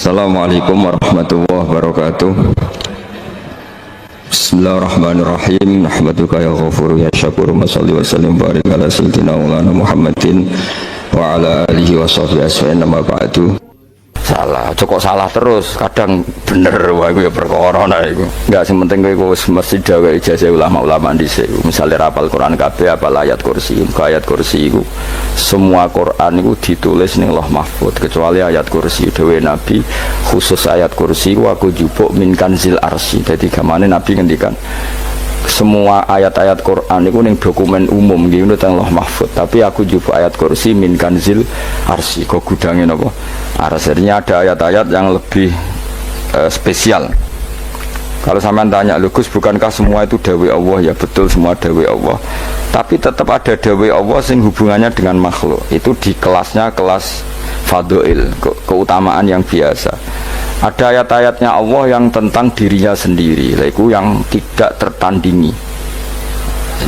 Assalamualaikum warahmatullahi wabarakatuh. Bismillahirrahmanirrahim. Nahmaduka ya ghafuru ya syakuru. Mashalli wa sallim barik ala sayyidina maulana Muhammadin wa ala alihi wa sahbihi asfa'in. Nama ba'du. Salah, cukup salah terus. Kadang bener, wah itu ya perkara nah itu. Enggak, yang penting itu mesti jaga ijazah ulama-ulama di sini. Misalnya rapal Quran kabeh, apal ayat kursi. Ayat kursi itu semua Quran itu ditulis ning Lauh Mahfuz kecuali ayat kursi. Dewe Nabi khusus ayat kursi itu aku jupuk min kanzil arsy. Jadi gamane Nabi ngendikan semua ayat-ayat Quran itu ning dokumen umum gitu teng Lauh Mahfuz, tapi aku jupuk ayat kursi min kanzil arsy. Kok gudangin apa? Artinya ada ayat-ayat yang lebih spesial. Kalau sampean tanya, Gus, bukankah semua itu dawai Allah? Ya betul, semua dawai Allah. Tapi tetap ada dawai Allah sing hubungannya dengan makhluk. Itu di kelasnya kelas fadhil, keutamaan yang biasa. Ada ayat-ayatnya Allah yang tentang dirinya sendiri, itu yang tidak tertandingi.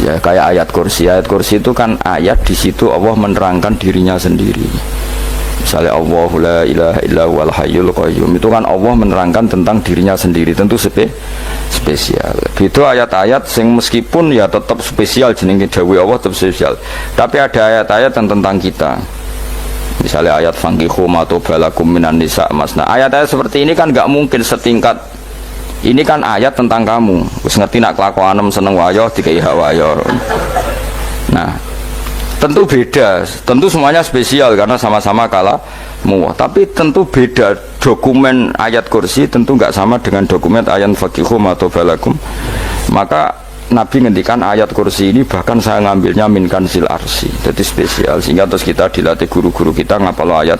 Ya kayak ayat kursi. Ayat kursi itu kan ayat di situ Allah menerangkan dirinya sendiri. Misalnya Allah la ilaha illa huwal hayyul qayyum, itu kan Allah menerangkan tentang dirinya sendiri, tentu spesial. Itu ayat-ayat sing meskipun ya tetap spesial, jenenge dawuh Allah tetap spesial. Tapi ada ayat-ayat yang tentang kita. Misalnya ayat fankihu ma tobalakum minan nisa masna. Ayat-ayat seperti ini kan nggak mungkin setingkat. Ini kan ayat tentang kamu. Wis ngerti nak kelakuanem seneng wayo dikai hawayo. Nah, tentu beda, tentu semuanya spesial karena sama-sama kalamu. Tapi tentu beda, dokumen ayat kursi tentu nggak sama dengan dokumen ayat fakihum atau balakum. Maka Nabi ngendikan ayat kursi ini bahkan saya ngambilnya min kanzil arsy, jadi spesial. Sehingga terus kita dilatih guru-guru kita ngapal ayat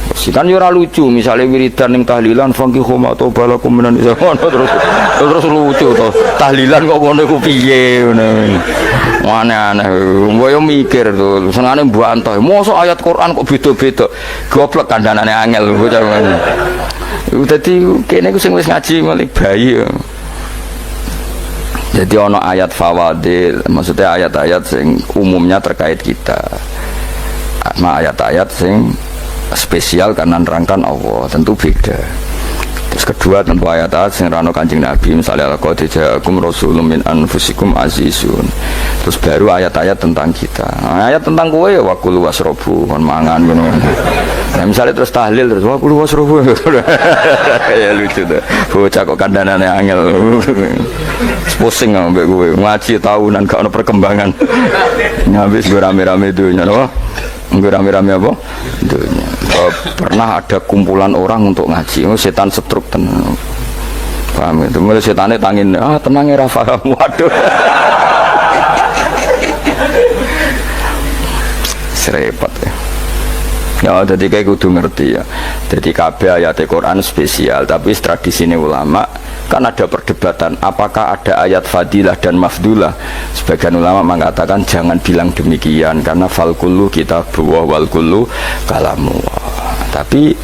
kursi. Kan ora lucu, misalnya wiridan yang tahlilan fakihum atau balakum minan terus lucu toh. Tahlilan kok ngono iku piye ngono. Aneh-aneh, gue yang mikir tuh, senangnya buantah. Masa ayat Quran kok beda-beda, goblok kandhanane angel, gue jangan. Jadi kayaknya gue wis ngaji malik bayi. Jadi ono ayat fawadil, maksudnya ayat-ayat sing umumnya terkait kita. Nah ayat-ayat sing spesial karena nerangkan Allah, tentu beda. Terus kedua tentu ayat-ayat sing rano Kanjeng Nabi, misalnya laqad ja'akum rasulun min anfusikum azizun. Terus baru ayat-ayat tentang kita. Nah, ayat tentang kowe ya wakulu wasrobu kon mangan ngono. Nah, misalnya terus tahlil terus wakulu wasrobu. Ya lucu tuh. Bocah kok kandhanane angel. Pusing ambek kowe. Ngaji tahunan gak ono perkembangan. Habis gue rame-rame dunya apa? Gue rame-rame apa? Dunya. Pernah ada kumpulan orang untuk ngaji, setan setruk tenang. Paham itu? Mulai setannya tangin, tenang ya Rafa, waduh. Serepot ya. Ya, jadi kayak kudu ngerti ya. Jadi kabeh ayat Quran spesial, tapi tradisi ini ulama kan ada perdebatan apakah ada ayat fadilah dan mafdulah. Sebagian ulama mengatakan jangan bilang demikian karena fal kullu kitabullah wal kullu kalamullah. Tapi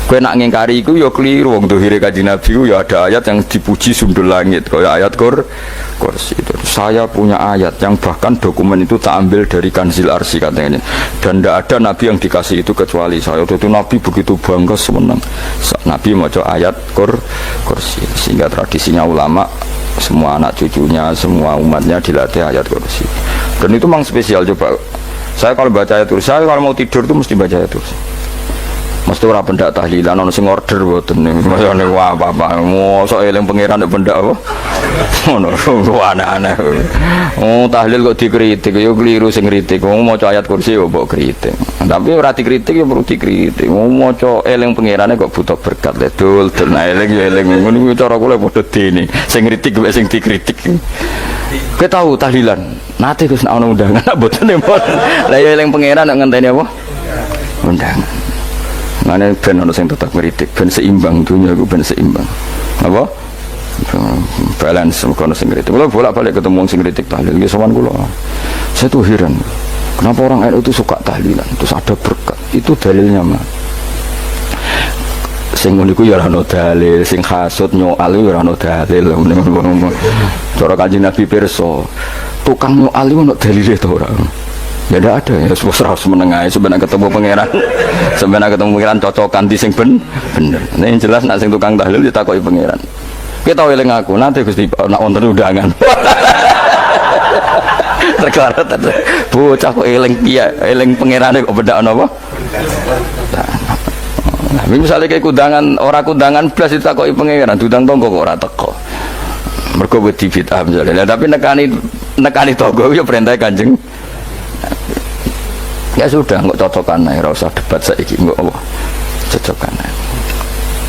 kowe nak ngingkari iku ya keliru. Wong dohire Kanjeng Nabi ya ada ayat yang dipuji sundul langit kaya ayat kursi itu. Saya punya ayat yang bahkan dokumen itu tak ambil dari kanzil arsy katanya. Dan tidak ada Nabi yang dikasih itu kecuali saya. Itu Nabi begitu bangga senang. Nabi maca ayat kursi. Sehingga tradisinya ulama semua anak cucunya, semua umatnya dilatih ayat kursi. Dan itu memang spesial. Coba saya kalau baca ayat kursi, saya kalau mau tidur itu mesti baca ayat kursi. Mesti ora pendak tahlilan ono sing order mboten niku. Masane wah apa-apa. Mosok eling pangeran nek pendak apa. Ngono aneh-aneh. Oh tahlil kok dikritik ya keliru sing kritik. Wong maca ayat kursi yo mbok kritik. Tapi ora dikritik ya perlu dikritik. Wong maca eling pangerane kok butuh berkat le dul eling ya eling ngono kuwi cara kula padha dene. Sing kritik mek sing dikritik. Kowe tahu tahlilan? Nate Gus nek ana undangan mboten mboten. Lah ya eling pangeran nek ngenteni apa? Undangan. Mana ben ono sing tetap ngritik, ben seimbang dunia iku ben seimbang. Apa? Balance kono sing ngritik. Kula bolak-balik ketemu sing ngritik tahlil nggih sowan kula. Saya tuh heran. Kenapa orang NU itu suka tahlilan? Terus ada berkat. Itu dalilnya mah. Sing ngono iku ya ora ono dalil, sing hasud nyoal ya ora ono dalil. Cara Kanjeng Nabi pirsa, tukang nyoal iku ono dalile to ora? Ya tidak ada ya, harus menengah sebenarnya ketemu pangeran. Sebenarnya ketemu pangeran cocokan di sing bener. Nah, yang jelas nak sing tukang tahlil ditakoki pangeran. Kita eling aku nanti Gusti nak wonten undangan. Terklarat bocah kok eling piye, eling pangerane kok bedak napa? Nah, misalnya kayak kudangan, orang kudangan belas itu takoki pangeran, tudang tonggo kok ora teko. Mergo wedi bid'ah misalnya. Tapi nekani tonggo ya perintah Kanjeng. Ya sudah, nggak cocokan ae, ora usah debat saiki, nggak apa. Cocokan ae.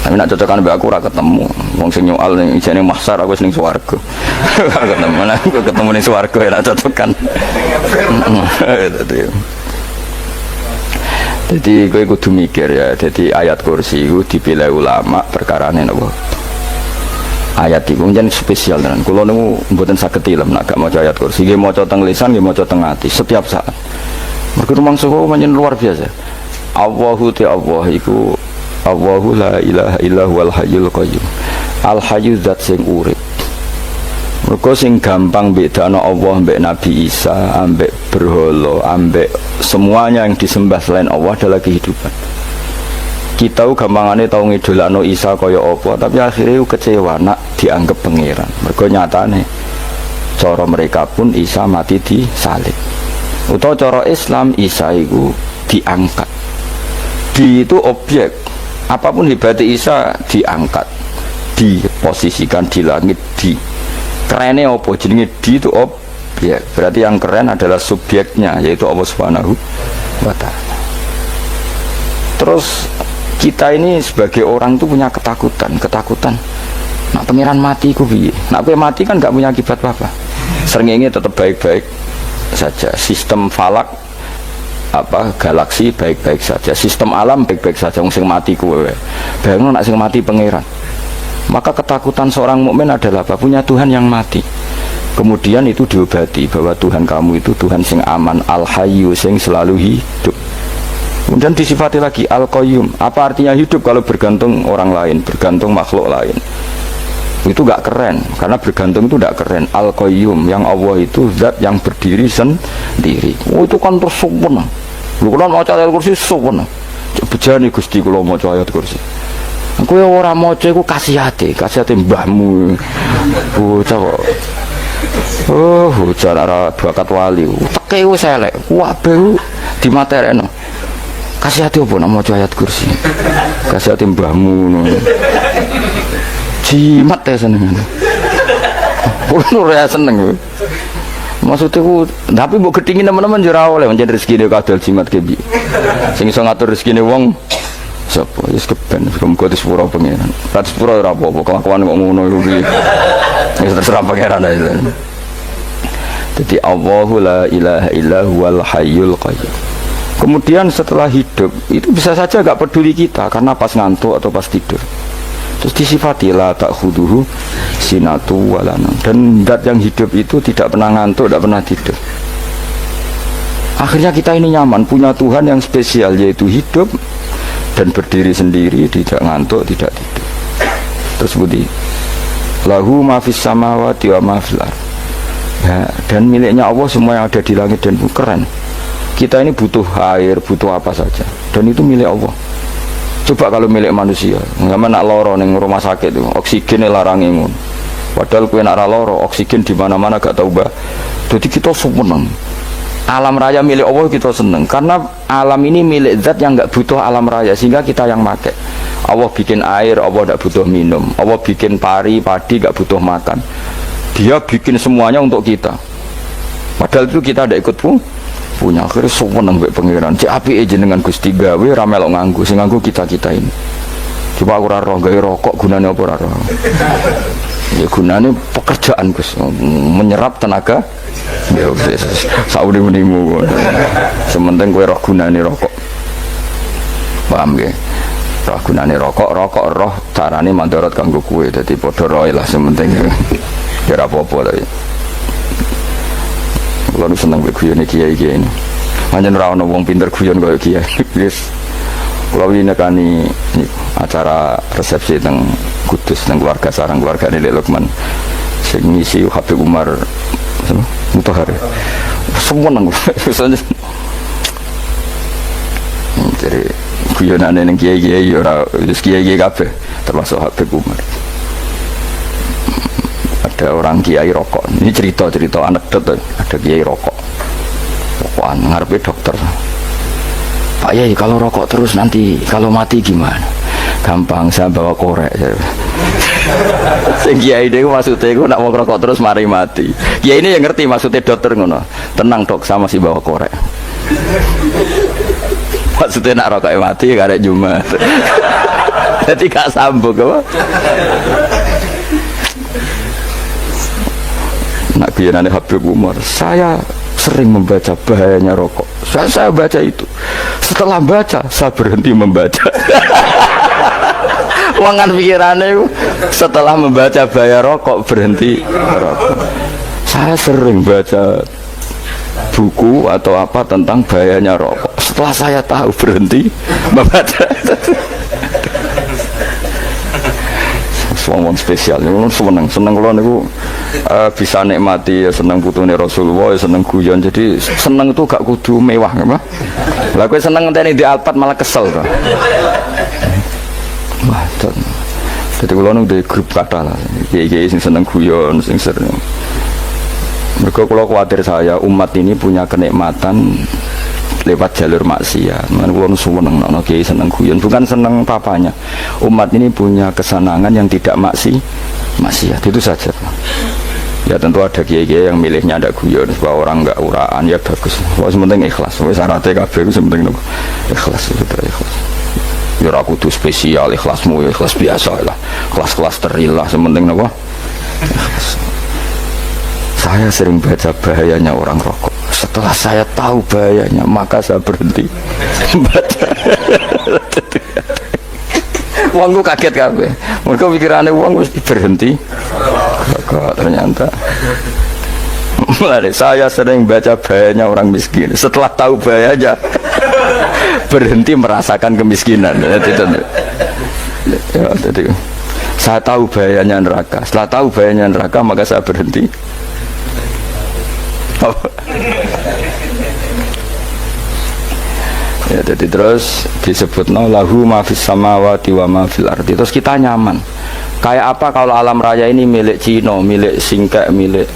Tapi nak cocokan mbek aku ora ketemu. Wong sing nyoal ning ijene mahsyar aku wis ning swarga. Ketemu lah, aku ketemu ning swarga ya cocokan. Jadi kowe kudu mikir ya, jadi ayat kursi itu dipilih ulama perkarane napa. Ayat itu jan spesial tenan. Kula niku mboten saged tilem nek gak maca ayat kursi, nggih maca teng lisan, nggih maca teng ati setiap saat. Mergo rumangsa pancen luar biasa. Allahu ta Allah iku Allahu la ilaha illa huwal hayyul qayyum. Al hayyu zat sing urip. Mergo sing gampang bedakno Allah mbek Nabi Isa, ambek berhala, ambek semuanya yang disembah selain Allah adalah kehidupan. Kita gampangane tau ngidolakno Isa kaya apa, tapi akhirnya kecewa nak dianggap pangeran. Mergo nyatane cara mereka pun Isa mati di salib. Utawa cara Islam Isa itu diangkat. Di itu objek. Apapun hebatnya Isa diangkat, diposisikan di langit, di kerennya apa jenenge di itu objek. Berarti yang keren adalah subjeknya, yaitu Allah Subhanahu wa Ta'ala. Terus kita ini sebagai orang itu punya ketakutan. Nak pangeran mati ku piye? Nak kowe mati kan gak punya akibat apa-apa. Srengenge tetap baik-baik saja. Sistem falak galaksi baik-baik saja. Sistem alam baik-baik saja. Wong sing mati kowe. Bayangno nak sing mati pangeran. Maka ketakutan seorang mukmin adalah apa? Punya Tuhan yang mati. Kemudian itu diobati bahwa Tuhan kamu itu Tuhan sing aman, al-hayyu sing selalu hidup. Kemudian disifati lagi al-qayyum. Apa artinya hidup kalau bergantung orang lain, bergantung makhluk lain? Itu gak keren, karena bergantung itu gak keren. Al-qayyum, yang Allah itu zat yang berdiri sendiri. Oh itu kan terus sempurna. Lu kalau mau ayat kursi sempurna. Bejani Gusti kalau mau ayat kursi. Aku ya orang mau aku kasih hati mbahmu. Bocah kok. Oh, bocah arah bakat wali. Teke wis elek. Wabe di materekno. Kasih hati apa nak mau ayat kursi. Kasih hati mbahmu. Jimat ya seneng. Kulo ya seneng. Maksudnya tapi mbok gedhingi teman-teman yo ora oleh pancen rezekine kadal jimat ke piye. Sing iso ngatur rezekine wong sapa wis keben muga disepuro pangeran. Ora disepuro ora apa-apa, kelakuan kok ngono iku piye. Wis terserah pangeran ae. Jadi Allahu la ilaha illa huwal hayyul qayyum. Kemudian setelah hidup itu bisa saja gak peduli kita karena pas ngantuk atau pas tidur. Terus disifati la ta'khuduhu sinatu walanam. Dan zat yang hidup itu tidak pernah ngantuk, tidak pernah tidur. Akhirnya kita ini nyaman punya Tuhan yang spesial, yaitu hidup dan berdiri sendiri, tidak ngantuk, tidak tidur. Terus budi lahu ma fis samawati wa ma fil ardh. Ya, dan miliknya Allah semua yang ada di langit dan bumi. Keren. Kita ini butuh air, butuh apa saja, dan itu milik Allah. Coba kalau milik manusia, nggak nak loro neng rumah sakit itu, oksigen larang ingun. Padahal kue nak loro, oksigen di mana-mana gak tahu bah. Jadi kita seneng. Alam raya milik Allah kita seneng, karena alam ini milik zat yang nggak butuh alam raya, sehingga kita yang pakai. Allah bikin air, Allah tidak butuh minum. Allah bikin padi nggak butuh makan. Dia bikin semuanya untuk kita. Padahal itu kita tidak ikut pun. Punya akhirnya seneng mbek pangeran. Cek apike jenengan Gusti gawe ra melok nganggo, sing nganggo kita-kita ini. Coba aku ora roh gawe rokok gunane apa ora roh. Ya gunane pekerjaan Gus, menyerap tenaga. Ya wis sauri-unimu. Sementing kowe roh gunane rokok. Paham nggih? Roh gunane rokok roh carane mandorot kanggo kowe. Dadi padha roe lah sementing. Ya ora apa-apa tapi. Kalau seneng guyon kiai ini, hanya nerawon wong pinter guyon kaya kiai. Yes, kalau ini nekani acara resepsi teng Kudus teng keluarga sarang keluarga Nilai Lukman, sing ngisi Habib Umar, Mutahar. Semua nang, Jadi guyonane ning kiai-kiai ora wis kiai-kiai kabeh termasuk Habib Umar. Ada orang kiai rokok. Ini cerita-cerita anekdot. Ada kiai rokok. Rokokan ngarepe dokter. Pak Yai, kalau rokok terus nanti kalau mati gimana? Gampang, saya bawa korek. Sing kiai niku maksudnya iku nak mau rokok terus mari mati. Kiai ini yang ngerti maksudnya dokter ngono. Tenang dok, saya masih bawa korek. Maksudnya nak rokok mati gak ada Jumat. Jadi gak sambung apa? Nak biyanane Habib Umar, saya sering membaca bahayanya rokok. Saya baca itu. Setelah baca, saya berhenti membaca. Wangan pikirannya setelah membaca bahaya rokok berhenti rokok. Saya sering baca buku atau apa tentang bahayanya rokok. Setelah saya tahu berhenti membaca. Wong spesial, seneng kalau niku bisa nikmati, ya seneng putune Rasulullah, ya seneng guyon. Jadi seneng itu gak kudu mewah, apa? Lah kowe seneng ngenteni di Alphard malah kesel to. Wah, jadi kalau nung di grup kata lah, kiai sing seneng guyon, sing sering. Mereka kalau khawatir saya umat ini punya kenikmatan lewat jalur maksiat. Man kula seneng ana kiai seneng guyon, bukan seneng papanya. Umat ini punya kesenangan yang tidak maksiat. Itu saja. Ya tentu ada kiai-kiai yang milihnya ada guyon supaya orang enggak uraan, ya bagus. Wis penting ikhlas. Wis syaratnya kabeh itu penting ikhlas itu ikhlas. Ya ora kudu spesial ikhlasmu, ya ikhlas biasa lah. Kelas-kelas terilah sementing napa? Ikhlas. Saya sering baca bahayanya orang rokok. Setelah saya tahu bahayanya, maka saya berhenti baca. Uangku kaget kabeh. Mereka pikirannya uang mesti berhenti. Kok ternyata. Mulai saya sering baca bahayanya orang miskin. Setelah tahu bahayanya, berhenti merasakan kemiskinan. Jadi, saya tahu bahayanya neraka. Setelah tahu bahayanya neraka, maka saya berhenti. Ya, jadi terus disebut lahu ma fis samawati wa ma fil ardi. Terus kita nyaman. Kayak apa kalau alam raya ini milik Cina, milik singkek, milik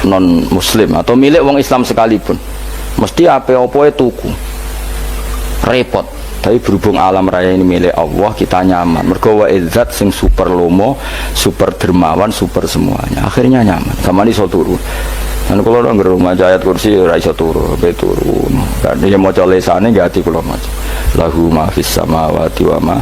non muslim atau milik wong Islam sekalipun. Mesti apa-apa tuku. Repot. Tapi berhubung alam raya ini milik Allah, kita nyaman. Mergo wa izzat sing super lomo, super dermawan, super semuanya. Akhirnya nyaman. Sama ini so turu. Dan kalau orang rumah ayat kursi raiso turu, turun. Karena dia mau colesane nggak hati kalau macam. Lahu ma fis samawati wa ma.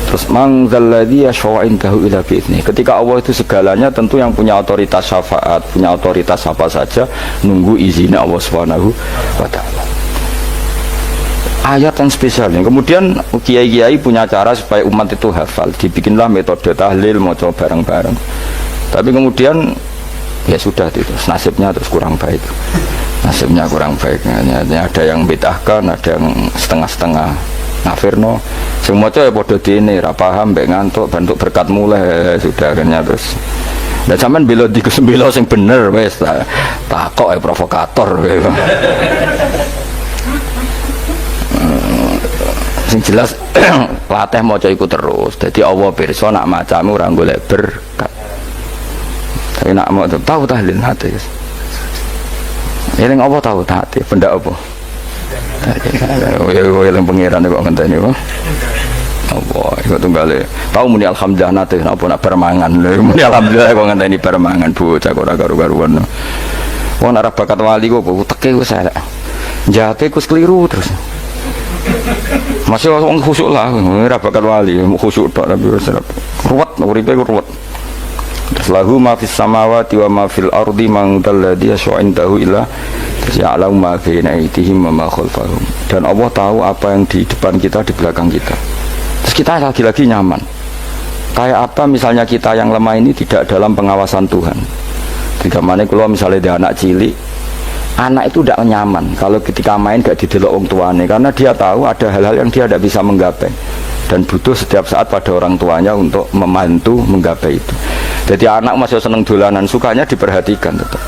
Terus mangzalladzi yashfa'indahu ila bi'idzni. Ketika Allah itu segalanya, tentu yang punya otoritas syafaat, punya otoritas apa saja, nunggu izinnya Allah Subhanahu wa taala. Ayat yang spesial. Kemudian kiai-kiai punya cara supaya umat itu hafal. Dibikinlah metode tahlil maca bareng-bareng. Tapi kemudian ya sudah itu nasibnya terus kurang baik, nasibnya kurang baik. Ada yang bid'ahkan, ada yang setengah-setengah ngafirno. Semua itu ya bodoh dini, rapaham, mbek ngantuk, bentuk berkat mulai sudah akhirnya terus. Dan zaman belo dikesembelo sing bener, wes takok ya provokator. Sing jelas latih maca iku terus. Jadi Allah pirsa nak macamu ora golek berkat. Tapi nak mau tahu tahlil hati. Yang apa tahu hati? Benda apa? Yang pengiran kok ngenteni kok. Apa? Iku tunggale. Tahu muni alhamdulillah nate apa nak permangan. Muni alhamdulillah kok ngenteni permangan bocah kok ora karu-karuan. Wong arep bakat wali kok teke wis elek. Jate kus keliru terus. Masih wong khusuk lah, ora bakat wali, khusuk tok tapi wis ruwet, uripe ruwet. Lahu ma fis samawati wa ma fil ardi man dalladhi yash'indahu illa ya'lamu ma baina aydihim wa ma khalfahum. Dan Allah tahu apa yang di depan kita, di belakang kita. Terus kita lagi-lagi nyaman. Kayak apa misalnya kita yang lemah ini tidak dalam pengawasan Tuhan. Jika mana kalau misalnya dia anak cilik, anak itu tidak nyaman kalau ketika main gak didelok orang tuanya, karena dia tahu ada hal-hal yang dia tidak bisa menggapai dan butuh setiap saat pada orang tuanya untuk membantu menggapai itu. Jadi anak masih seneng dolanan, sukanya diperhatikan tetap.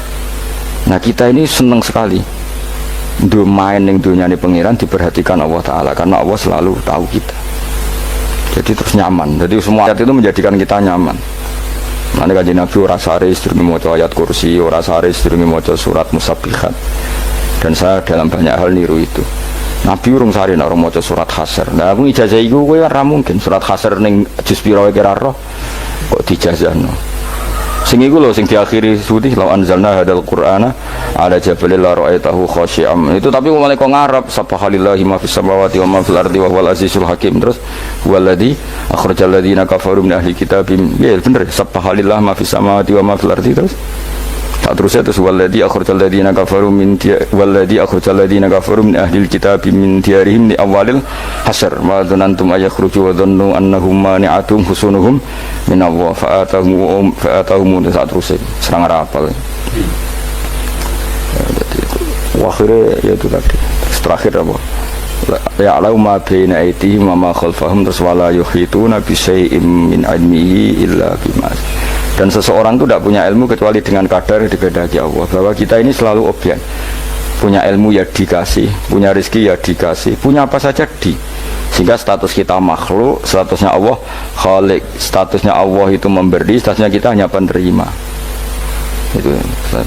Nah kita ini seneng sekali main ning dunyane pangeran diperhatikan Allah Ta'ala, karena Allah selalu tahu kita. Jadi terus nyaman. Jadi semua ayat itu menjadikan kita nyaman. Mana kaji Nabi ora sare sedurunge maca ayat kursi, ora sare sedurunge maca surat Musabbihat. Dan saya dalam banyak hal niru itu. Nabi urung sare nek ora maca surat Hasyr. Nah, aku ijazah iku kowe ora mungkin surat Hasyr ning juz pira kira roh kok dijazahno. Sing iku lho sing diakhiri sudi law anzalna hadal qur'ana ala jabalil la ra'aitahu khashi'am. Itu tapi mulai kok ngarep subhanallahi ma fis samawati wa ma fil ardi wa huwal azizul hakim. Terus waladzi akhrajal ladzina kafaru min ahli kitabim. Ya bener subhanallahi ma fis samawati wa ma fil ardi. Terus tak terusnya terus waladzi akhrajal ladzina kafaru min ahli kitabim min diyarihim li awalil hasyr wa dzanantum ayakhruju wa dhannu annahum mani'atum husunuhum min Allah fa'atahum saat terusnya serang rapal. Akhirnya ya itu tadi terakhir apa ya alau ma baina aydihim wa ma khalfahum terus wala yuhituna bi syai'in min ilmihi illa bima. Dan seseorang itu tidak punya ilmu kecuali dengan kadar yang dikehendaki Allah. Bahwa kita ini selalu objek. Punya ilmu ya dikasih, punya rezeki ya dikasih, punya apa saja di. Sehingga status kita makhluk, statusnya Allah khalik, statusnya Allah itu memberi, statusnya kita hanya penerima. Itu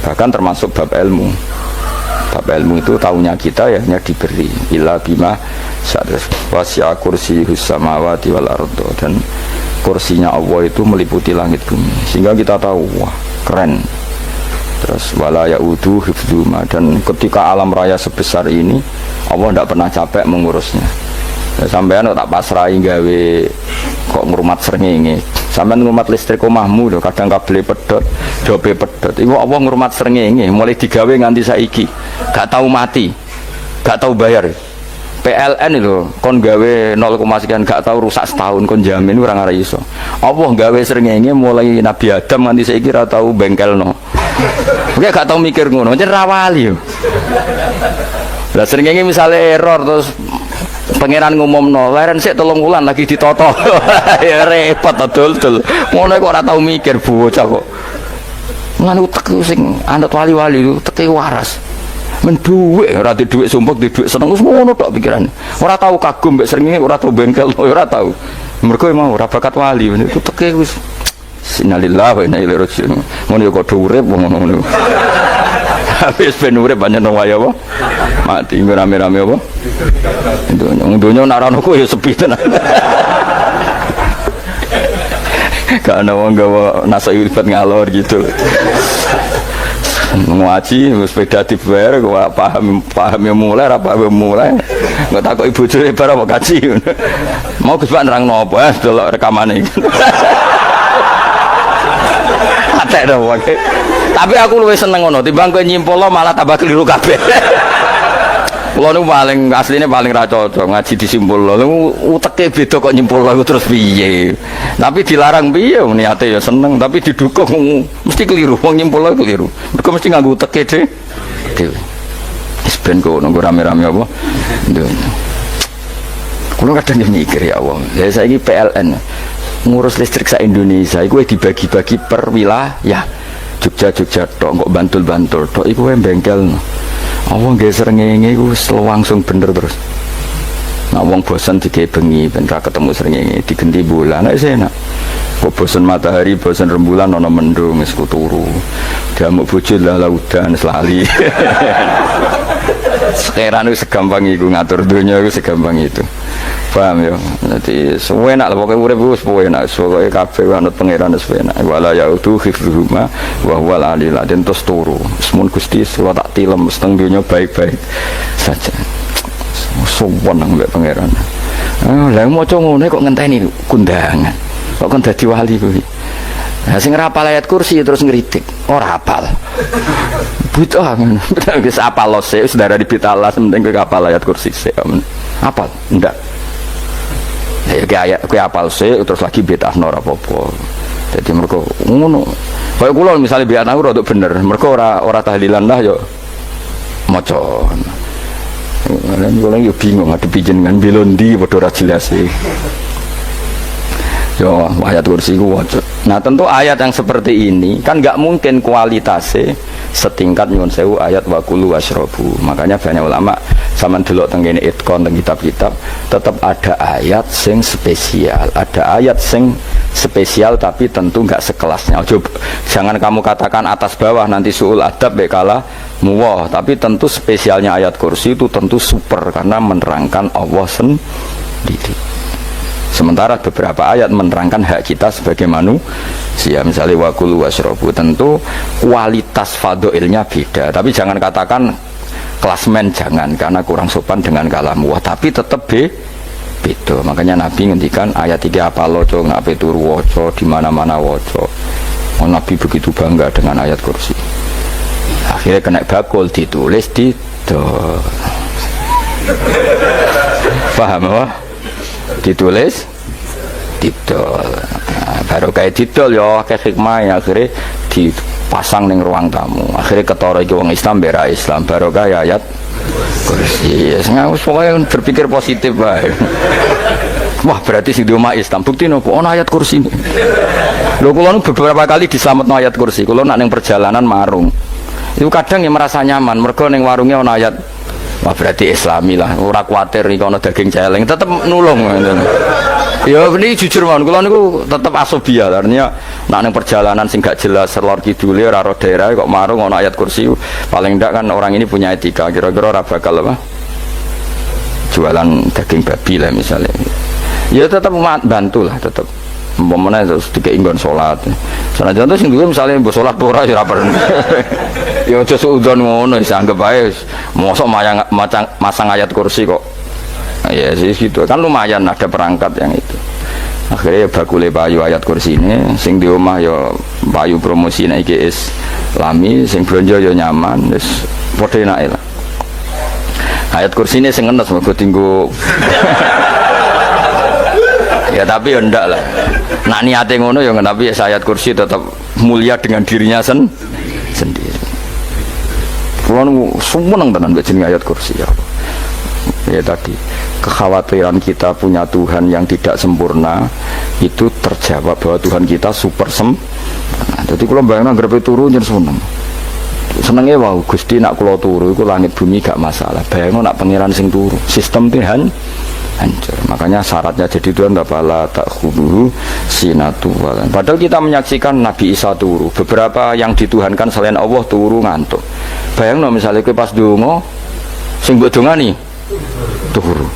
bahkan termasuk bab ilmu. Bab ilmu itu tahunya kita ya hanya diberi. Illa bima wasi'a kursiyuhus samawati wal ardo, dan kursinya Allah itu meliputi langit bumi, sehingga kita tahu wah keren. Terus wala ya'udu hifdzuma, dan ketika alam raya sebesar ini Allah tidak pernah capek mengurusnya. Ya, sampean tak pasrahi gawe kok ngrumat srengenge, sampean ngrumat listrik omahmu lho, kadang kabel pedhot, dobe pedhot. Iku Allah ngrumat srengenge mulai digawe nganti saiki, gak tahu mati, gak tahu bayar. PLN itu kon gawe 0, sekian gak tahu rusak setahun kon jamin ora ngara iso. Allah gawe srengenge mulai Nabi Adam nganti saiki ora tahu bengkelno. Oke gak tahu mikir ngono, jen ra wali yo. Lah srengenge misale error terus pangeran ngumumno, leren sik 3 wulan lagi ditoto. Ya repot dul. Ngono kok ora tahu mikir bocah kok. Ngono utek sing anut wali-wali itu teke waras. Menduwe ora di dhuwit sumpek di dhuwit seneng wis ngono tok pikirane. Ora tahu kagum mbek srengenge, ora tahu bengkel, ora tahu. Mergo emang ora bakat wali itu teke wis innalillahi wa inna ilaihi raji'un. Ngono yo kok urip ngono. Habis ben urip banyak nang waya apa? Mati rame-rame apa? Donya nak ana kok ya sepi tenan. Karena wong gawa nasa uripat ngalor gitu. Ngaji sepeda dibayar gua paham yang mulai apa mulai nggak takut ibu cuy para mau kaji mau kesukaan nerang nopo delok rekaman ini atek dong tapi aku lebih seneng ngono timbang kowe nyimpul malah tambah keliru kabeh. Kulo niku paling asline paling ra cocok ngaji disimpul lho uteke beda kok nyimpul lho terus piye. Tapi dilarang piye niate ya seneng tapi didukung mesti keliru wong nyimpul lho keliru. Mergo mesti nganggo uteke dhewe. Wis ben kok nunggu rame-rame apa. Kulo kadang mikir ya Allah. Ya saiki PLN ngurus listrik sa Indonesia iku dibagi-bagi per wilayah. Jogja tok kok Bantul tok iku bengkel. Awang nggih srengenge iku langsung bener terus. Nah wong bosan digawe bengi ben ra ketemu srengenge digenti bulan nek enak. Kok bosan matahari, bosan rembulan ana mendung wis turu. Diamuk bojo lah laudan selali. Sekarang itu segampang itu ngatur dunia itu segampang itu. Paham ya? Jadi sewenak lah pokoknya urip wis enak, pokoke kabeh anut pangeran wis enak. Wala yautu hifdzuhuma wa huwal aliyul azim terus turu. Semun Gusti kula tak tilem seteng dunia baik-baik saja. Sowan nang mbek pangeran. Lah maca ngene kok ngenteni kundangan. Kok kon dadi wali kuwi. Nah sing rapal ayat kursi terus ngritik. Ora hafal. Butuh ngono. Wis apal lose saudara di bitalas penting kowe hafal ayat kursi sik. Apal? Ndak. Ya kayak apal sih terus lagi bid'ah ora apa-apa. Jadi mereka ngono. Kayak kula misalnya biar aku rada bener, mereka ora tahlilan lah yo maca. Lan kula yo bingung ngadepi jenengan bilondi padha ora jelas e. Yo, ayat kursi ku waca. Nah, tentu ayat yang seperti ini kan nggak mungkin kualitasnya setingkat nyuwun sewu ayat wa kulu wasrobu. Makanya banyak ulama sama delok teng kene itkon teng kitab-kitab tetap ada ayat sing spesial, ada ayat sing spesial tapi tentu nggak sekelasnya. Jangan kamu katakan atas bawah nanti suul adab bekala muwah, tapi tentu spesialnya ayat kursi itu tentu super karena menerangkan Allah sendiri. Sementara beberapa ayat menerangkan hak kita sebagai manusia, misalnya wakulu wasrobu, tentu kualitas fadoilnya beda. Tapi jangan katakan klasmen, jangan, karena kurang sopan dengan kalam wah, tapi tetap beda. Makanya Nabi ngendikan ayat 3 apa loco ngape turu woco di mana-mana woco. Nabi begitu bangga dengan ayat kursi. Akhirnya kena bakul ditulis di paham apa? Ditulis didol. Nah, baru kayak didol ya kayak hikmah ya, akhirnya dipasang ning ruang tamu. Akhirnya ketara iki wong Islam bera Islam baru kayak ayat kursi. Sengaus pokoknya berpikir positif bae. Wah, berarti sing di omah Islam bukti nopo ana ayat kursi. Lho kula beberapa kali diselametno ayat kursi. Kula nak ning perjalanan marung. Itu kadang ya merasa nyaman mergo ning warungnya ana ayat. Wah, berarti Islami lah, ora kuatir iki ana daging celeng, tetep nulung ngoten. Ya ini jujur mawon, kula niku tetep asobia, artinya nek ning perjalanan sing gak jelas lor kidule ora ro daerah kok marung ana ayat kursi, paling ndak kan orang ini punya etika, kira-kira ora bakal apa? Jualan daging babi lah misalnya. Ya tetep bantu lah, tetep. Umpamane terus dikek nggon salat. Senajan to sing duwe misale mbok salat ora ya ora perlu. Ya aja suudon ngono wis anggap ae mosok masang ayat kursi kok. Ya sih gitu kan lumayan ada perangkat yang itu. Akhirnya bakule payu ayat kursi ini sing di omah ya payu promosi nek iki Islami, sing blonjo ya nyaman wis padha enake lah. Ayat kursi ini sing ngenes mergo tinggo. Ya tapi ya ndak lah. Nak niate ngono ya tapi ayat kursi tetap mulia dengan dirinya sendiri. Kulo seneng tenan mbek jeneng ayat kursi ya. Ya tadi kekhawatiran kita punya Tuhan yang tidak sempurna itu terjawab bahwa Tuhan kita super sempurna. Jadi kalau bayangkan grepe turu nyen seneng. Senenge wae Gusti nak kula turu iku langit bumi gak masalah. Bayangno nak pangeran sing turu, sistem Tuhan hancur. Makanya syaratnya jadi Tuhan bala tak khuduhu sinatu walan. Padahal kita menyaksikan Nabi Isa turu, beberapa yang dituhankan selain Allah turu ngantuk. Bayangno misalnya kowe pas donga sing mbok dongani turu.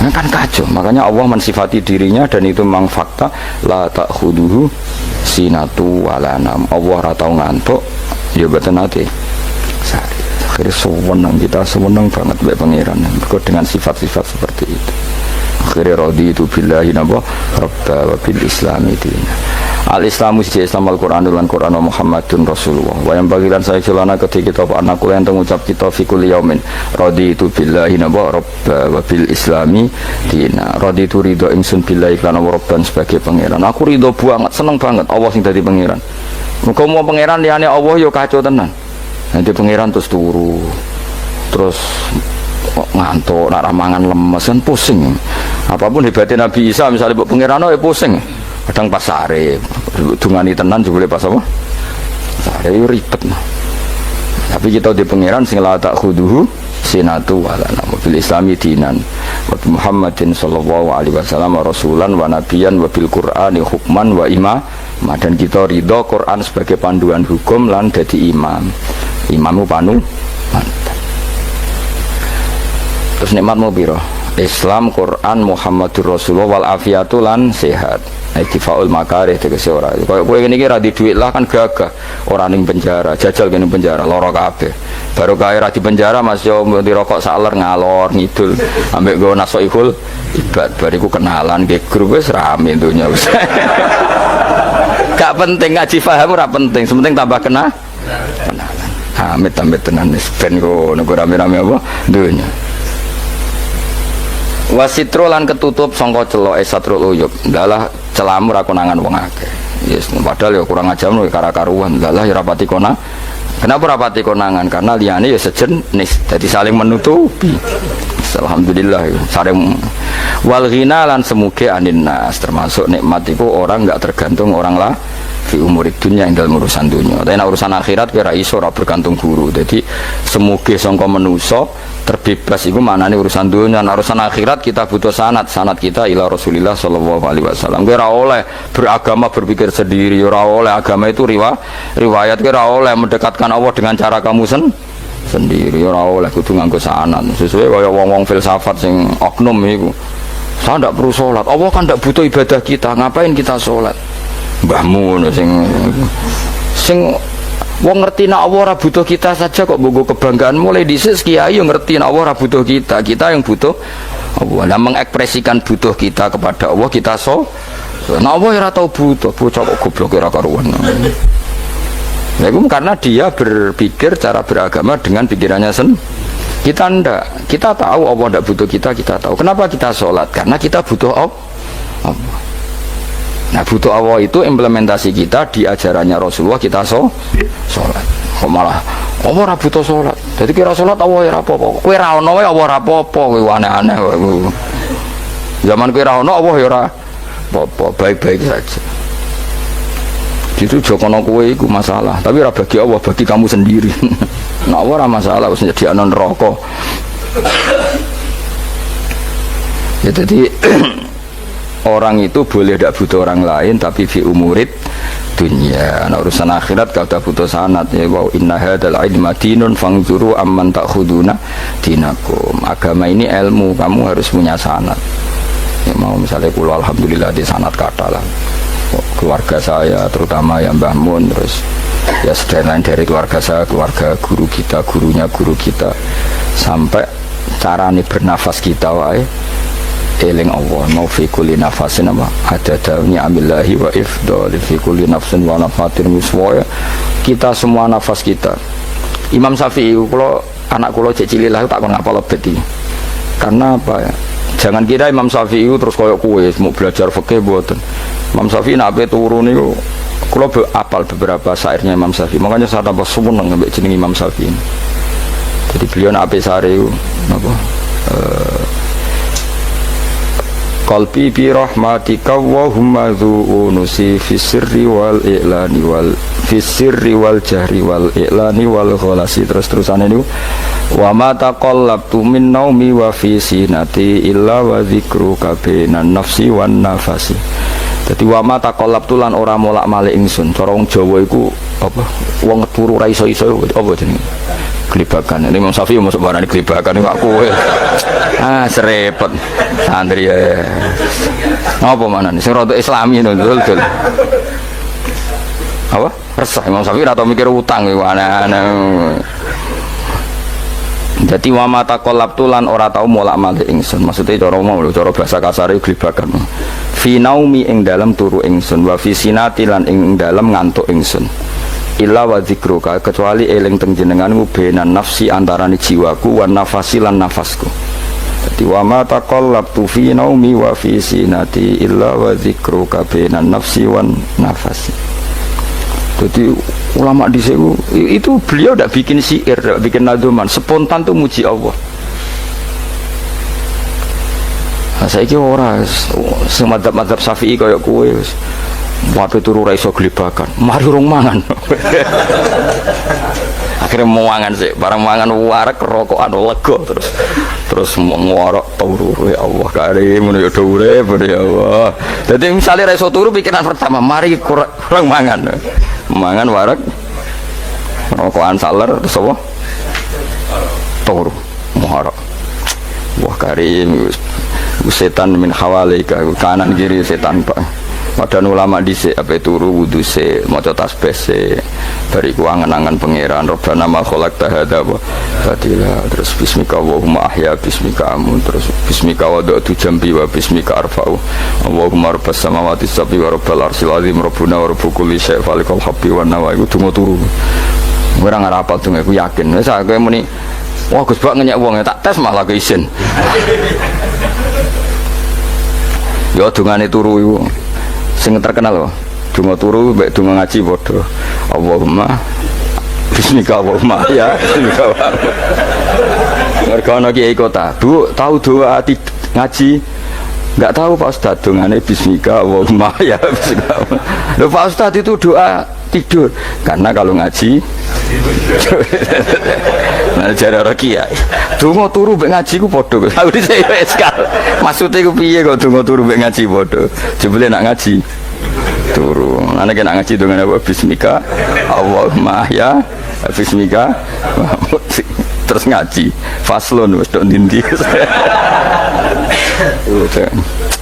Nah, kan kacau. Makanya Allah mensifati dirinya dan itu memang fakta la tak khuduhu sinatu walanam. Allah ora tau ngantuk, ya boten nate. Akhirnya sewenang kita sewenang banget mbek pangeran dengan sifat-sifat seperti itu. Akhirnya raditu billahi nabwa rabba wa bil islami dina. Al-Islamu siji Islam Al-Qur'an lan Qur'an Muhammadun Rasulullah. Wa yang bagilan saya celana ketika kita anak kula yang mengucap kita fi kulli yaumin raditu billahi nabwa rabba wa bil islami dina. Raditu ridho ingsun billahi lan rabban sebagai pangeran. Aku ridho banget, seneng banget Allah sing dadi pangeran. Muga mau pangeran liyane Allah yo kacau tenan. Nanti pangeran terus turu, terus ngantuk, nak ramangan lemes kan pusing. Apapun hebatnya Nabi Isa misalnya buat pangeran ya pusing. Kadang pas sare, dungani tenan juga pas apa? Sare itu ribet. Tapi kita di pangeran sing la tak khuduhu sinatu wala bil islami dinan wa Muhammadin sallallahu alaihi wasallam rasulan wa nabiyan wa bil qur'ani hukman wa imam. Dan kita ridho Quran sebagai panduan hukum lan dadi imam. Imammu panu mantap. Terus nikmatmu piro? Islam, Quran, Muhammadur Rasulullah wal afiatu lan sehat. Iktifaul makarih tegese ora. Kaya kowe ngene iki ra di dhuwit lah kan gagah. Ora ning penjara, jajal kene penjara lara kabeh. Baru kaya ra di penjara Mas yo ngerti rokok saler ngalor ngidul ambek nggo nasoihul ibad bariku kenalan ke grup wis rame donya wis. Gak penting ngaji paham ora penting, sepenting tambah kenalan. Amit-amit tenan wis ben kok rame-rame apa dunya. Wasitro lan ketutup sangka celok satrul uyub. Ndalah celamu ra konangan wong akeh. Yes, padahal ya kurang ajar lho kara-karuan. Ndalah ya rapati kona. Kenapa rapati konangan? Karena liyane ya sejenis, jadi saling menutupi. alhamdulillah sareng wal ghina lan semuge anin nas termasuk nikmat itu orang enggak tergantung orang lah fi umurid dunia yang dalam urusan dunia tapi urusan akhirat kira iso ora bergantung guru jadi semuge sangka manusa terbebas itu maknane urusan dunia urusan akhirat kita butuh sanad kita ila Rasulillah sallallahu alaihi wasallam kira oleh beragama berpikir sendiri ora oleh agama itu riwayat kira oleh mendekatkan Allah dengan cara kamu sendiri ora oleh kudu nganggo sanad sesuai kaya wong-wong filsafat sing oknum iku saya ndak perlu sholat Allah kan ndak butuh ibadah kita ngapain kita sholat mbahmu sing wong ngerti nek Allah ora butuh kita saja kok bogo kebanggaan mulai dhisik kiai yo ngerti nek Allah ora butuh kita yang butuh Allah lah mengekspresikan butuh kita kepada Allah kita nek Allah ora tau butuh bocah kok goblok ora karuan ya itu karena dia berpikir cara beragama dengan pikirannya kita ndak kita tahu Allah ndak butuh kita tahu kenapa kita sholat karena kita butuh Allah. Nah butuh Allah itu implementasi kita di ajarannya Rasulullah kita sholat kok malah Allah ora butuh sholat jadi kira sholat Allah ora apa-apa kowe ra ono wae Allah ora apa-apa kowe aneh-aneh zaman kowe ra ono Allah ya ora apa-apa baik-baik saja itu jokono kowe iku masalah tapi ora bagi Allah bagi kamu sendiri nah Allah ora masalah wis nyediakno neraka ya jadi orang itu boleh tidak butuh orang lain tapi fi umurid dunia nah, urusan akhirat kalau tidak butuh sanad ya wow inna hadal ilma dinun fangzuru amman takhuduna dinakum agama ini ilmu kamu harus punya sanad ya mau misalnya kulo alhamdulillah di sanad kata lah keluarga saya terutama yang Mbah Mun terus ya lain dari keluarga saya keluarga guru kita gurunya guru kita sampai cara nih bernafas kita wae eling Allah mau fi kulli nafasin apa ada daunnya amillahi wa ifdal fi kulli nafsin wa nafatin miswaya kita semua nafas kita Imam Syafi'i kalau anak kula cek cilik lah tak kon ngapal lebet iki karena apa ya jangan kira Imam Syafi'i terus koyo kowe mau belajar fikih mboten Imam Syafi'i nek ape turu niku kula apal beberapa syairnya Imam Syafi'i makanya saya tambah seneng ambek jeneng Imam Syafi'i jadi beliau nek ape sare napa qalbi bi rahmatika wa humma dzu'unusi fi sirri wal i'lani wal fi sirri wal jahri wal i'lani wal khalasi terus-terusane niku wa ma taqallabtu min naumi wa fi sinati illa wa dzikruka bainan nafsi wan nafasi dadi wa ma taqallabtu lan ora molak-malik ingsun cara wong Jawa iku apa wong turu ra iso-iso apa jenenge gelibakan ini Imam Syafi'i masuk barang gelibakan ini aku serepet santri ya apa mana nih serotok islami itu betul apa resah Imam Syafi'i atau mikir utang aneh-aneh jadi wa mata kolab tulan ora tau molak malik ingsun maksudnya cara ngomong cara bahasa kasar itu gelibakan fi naumi ing dalam turu ingsun wa fi sinati lan ing dalam ngantuk ingsun illa wa dzikruka kecuali eling teng jenenganmu benan nafsi antarane jiwaku wan nafasi lan nafasku jadi wa ma taqallabtu fi naumi wa fi sinati illa wa dzikruka benan nafsi wan nafasi jadi ulama di sini itu beliau tidak bikin syair tidak bikin nazuman spontan tuh muji Allah nah, saya kira orang semadzab Syafi'i kayak kue wape turu ra iso gelibakan mari urung mangan akhirnya mau mangan sih barang mangan warak rokokan lega terus mau ngorok turu ya Allah karim ya urip ya Allah jadi misalnya ra iso turu pikiran pertama mari kurang mangan warak rokokan saler terus apa turu ngorok wah karim setan min hawalika kanan kiri setan pak padahal ulama dhisik ape turu wudu se maca tasbih se bariku angen-angen pangeran Rabbana ma khalaqta hadza wa batila terus bismika Allahumma ahya bismika amun terus bismika wada'tu jambi wa bismika arfa'u Allahumma rabbas samawati sab'i wa rabbal arsyil azim rabbuna wa rabbu kulli syai' falikal habbi wan nawa iku donga turu ora ngarapal donga iku yakin wis kowe muni wah Gus Bak ngenyek wong tak tes malah keisen yo dongane turu iku sing terkenal loh donga turu mbek donga ngaji padha Allahumma bismika Allahumma ya bismika Mergo ana kiai kota, Bu, tahu doa ngaji? Enggak tahu Pak Ustaz, dongane bismika Allahumma ya bismika. Loh Pak Ustaz itu doa tidur. Karena kalau ngaji nah jare ora kiai. Donga turu mek ngaji ku padha. Aku dhisik wis kal. Maksude ku piye kok donga turu mek ngaji padha. Jebule nak ngaji turu. Ana nek ngaji dongane apa bismika Allahumma ya bismika terus ngaji faslon wis tok ndi-ndi.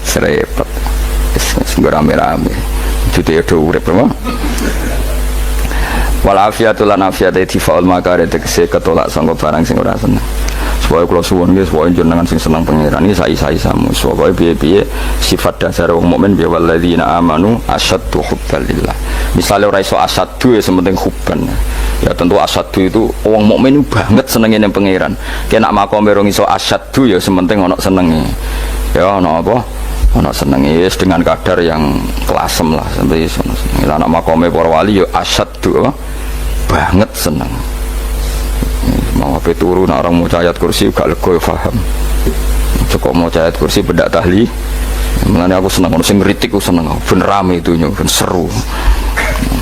Serepet wis rame-rame jute do urip apa walafiatul lan afiate tifaul makare tegese ketolak sangka barang sing ora seneng supaya kula suwun nggih supaya jenengan sing seneng pangeran iki sai-sai samu supaya piye-piye sifat dasar wong mukmin bi walladzina amanu asyaddu hubbalillah misale ora iso asyaddu ya sementing hubban ya tentu asyaddu itu wong mukmin banget senenge ning pangeran kena makome rong iso asyaddu ya sementing ana senenge ya ana apa ana senenge wis dengan kadar yang kelasem lah sampai sono anak makome para wali ya asyaddu banget seneng mau apa turu nak orang mau ayat kursi gak lego ya paham cukup mau ayat kursi bedak tahli makanya aku seneng sing ngritik aku seneng ben rame itu ben seru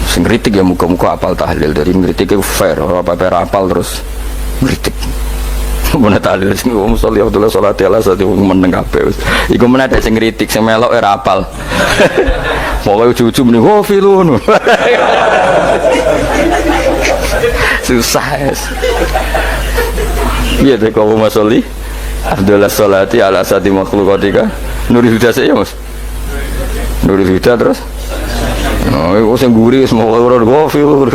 sing ngritik ya muka-muka apal tahlil dari ngritik itu fair ora apa-apa apal terus ngritik mana tahlil sing wong sholli Abdullah sholati ala sate wong meneng kabeh wis iku meneh ada sing ngritik sing melok ora apal pokoke ujug-ujug muni oh filun susah iya deh kau masoli Abdullah sholati ala sati makhlukatika Nurul Huda saya mas Nurul Huda terus oh itu yang gurih semua orang gofil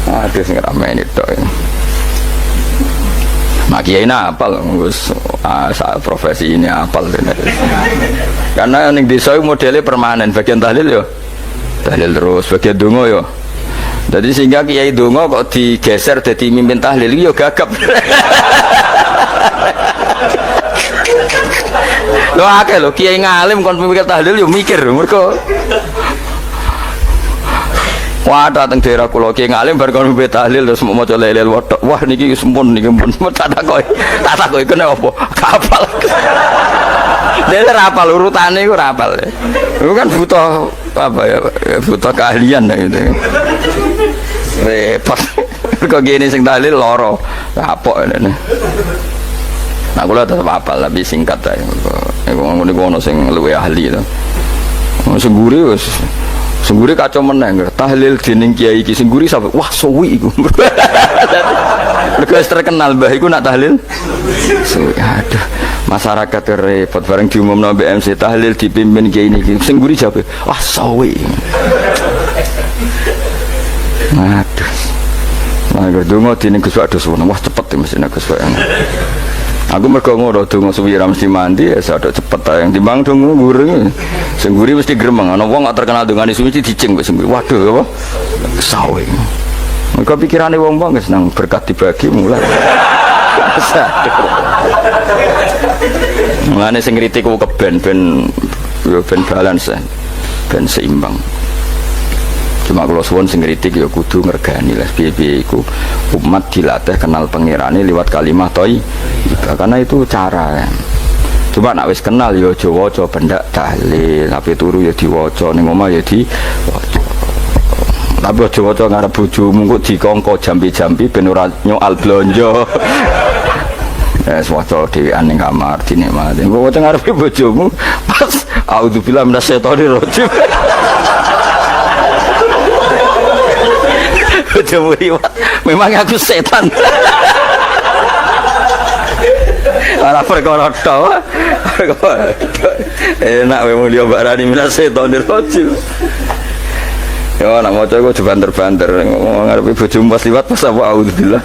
aduh sing ramai ini toh mak kiai apal saat profesi ini apal karena yang desa modelnya permanen bagian tahlil yo tahlil terus bagian dongo yo jadi sehingga kiai dongo kok digeser jadi mimpin tahlil yo gagap lo akeh lo kiai ngalim kon pemimpin tahlil yo mikir mereka wah datang daerah kula kiai ngalim bar kon pemimpin tahlil terus mau maca lelel wedok wah niki sempun niki pun tak takoki kena apa kapal dia rapal urutane iku rapal itu kan butuh apa ya butuh keahlian gitu repot kok gini sing tahlil loro kapok ini nah kula tetep apal tapi singkat ae iku ngono sing luwih ahli to sing guri wis sing guri kacau meneng tahlil dening kiai iki sing guri sampe wah suwi iku wis terkenal mbah iku nak tahlil suwi aduh masyarakat repot bareng diumumno BMC tahlil dipimpin kiai niki sing guri jabe wah suwi aduh nah donga dening Gus Wados wah cepet mesti nek Gus Wados aku mergo ngono donga suwi ra mesti mandi ya sadok cepet ta yang timbang donga gureng sing guri mesti gremeng ana wong gak terkenal dongane suwi dicing wis waduh apa sawe mergo pikirane wong-wong wis nang berkat dibagi mulai mulane sing kritik ku keben ben balance ben seimbang cuma kalau suwon sing kritik ya kudu ngergani lah piye-piye iku umat dilatih kenal pangerane lewat kalimat thayyibah karena itu cara coba nak wis kenal ya aja waca bendak tahlil tapi turu ya diwaca ning omah ya diwaca tapi aja waca ngarep bojomu kok dikongko jambi-jambi ben ora nyoal blonjo waca dhewean ning kamar dinikmati kok waca ngarep bojomu pas auzubillahi minasyaitonir rajim memang aku setan ora perkara tok enak wong liya barani minas setonir rajim ya nak maca iku banter-banter ngarepe bojomu pas liwat pas apa auzubillah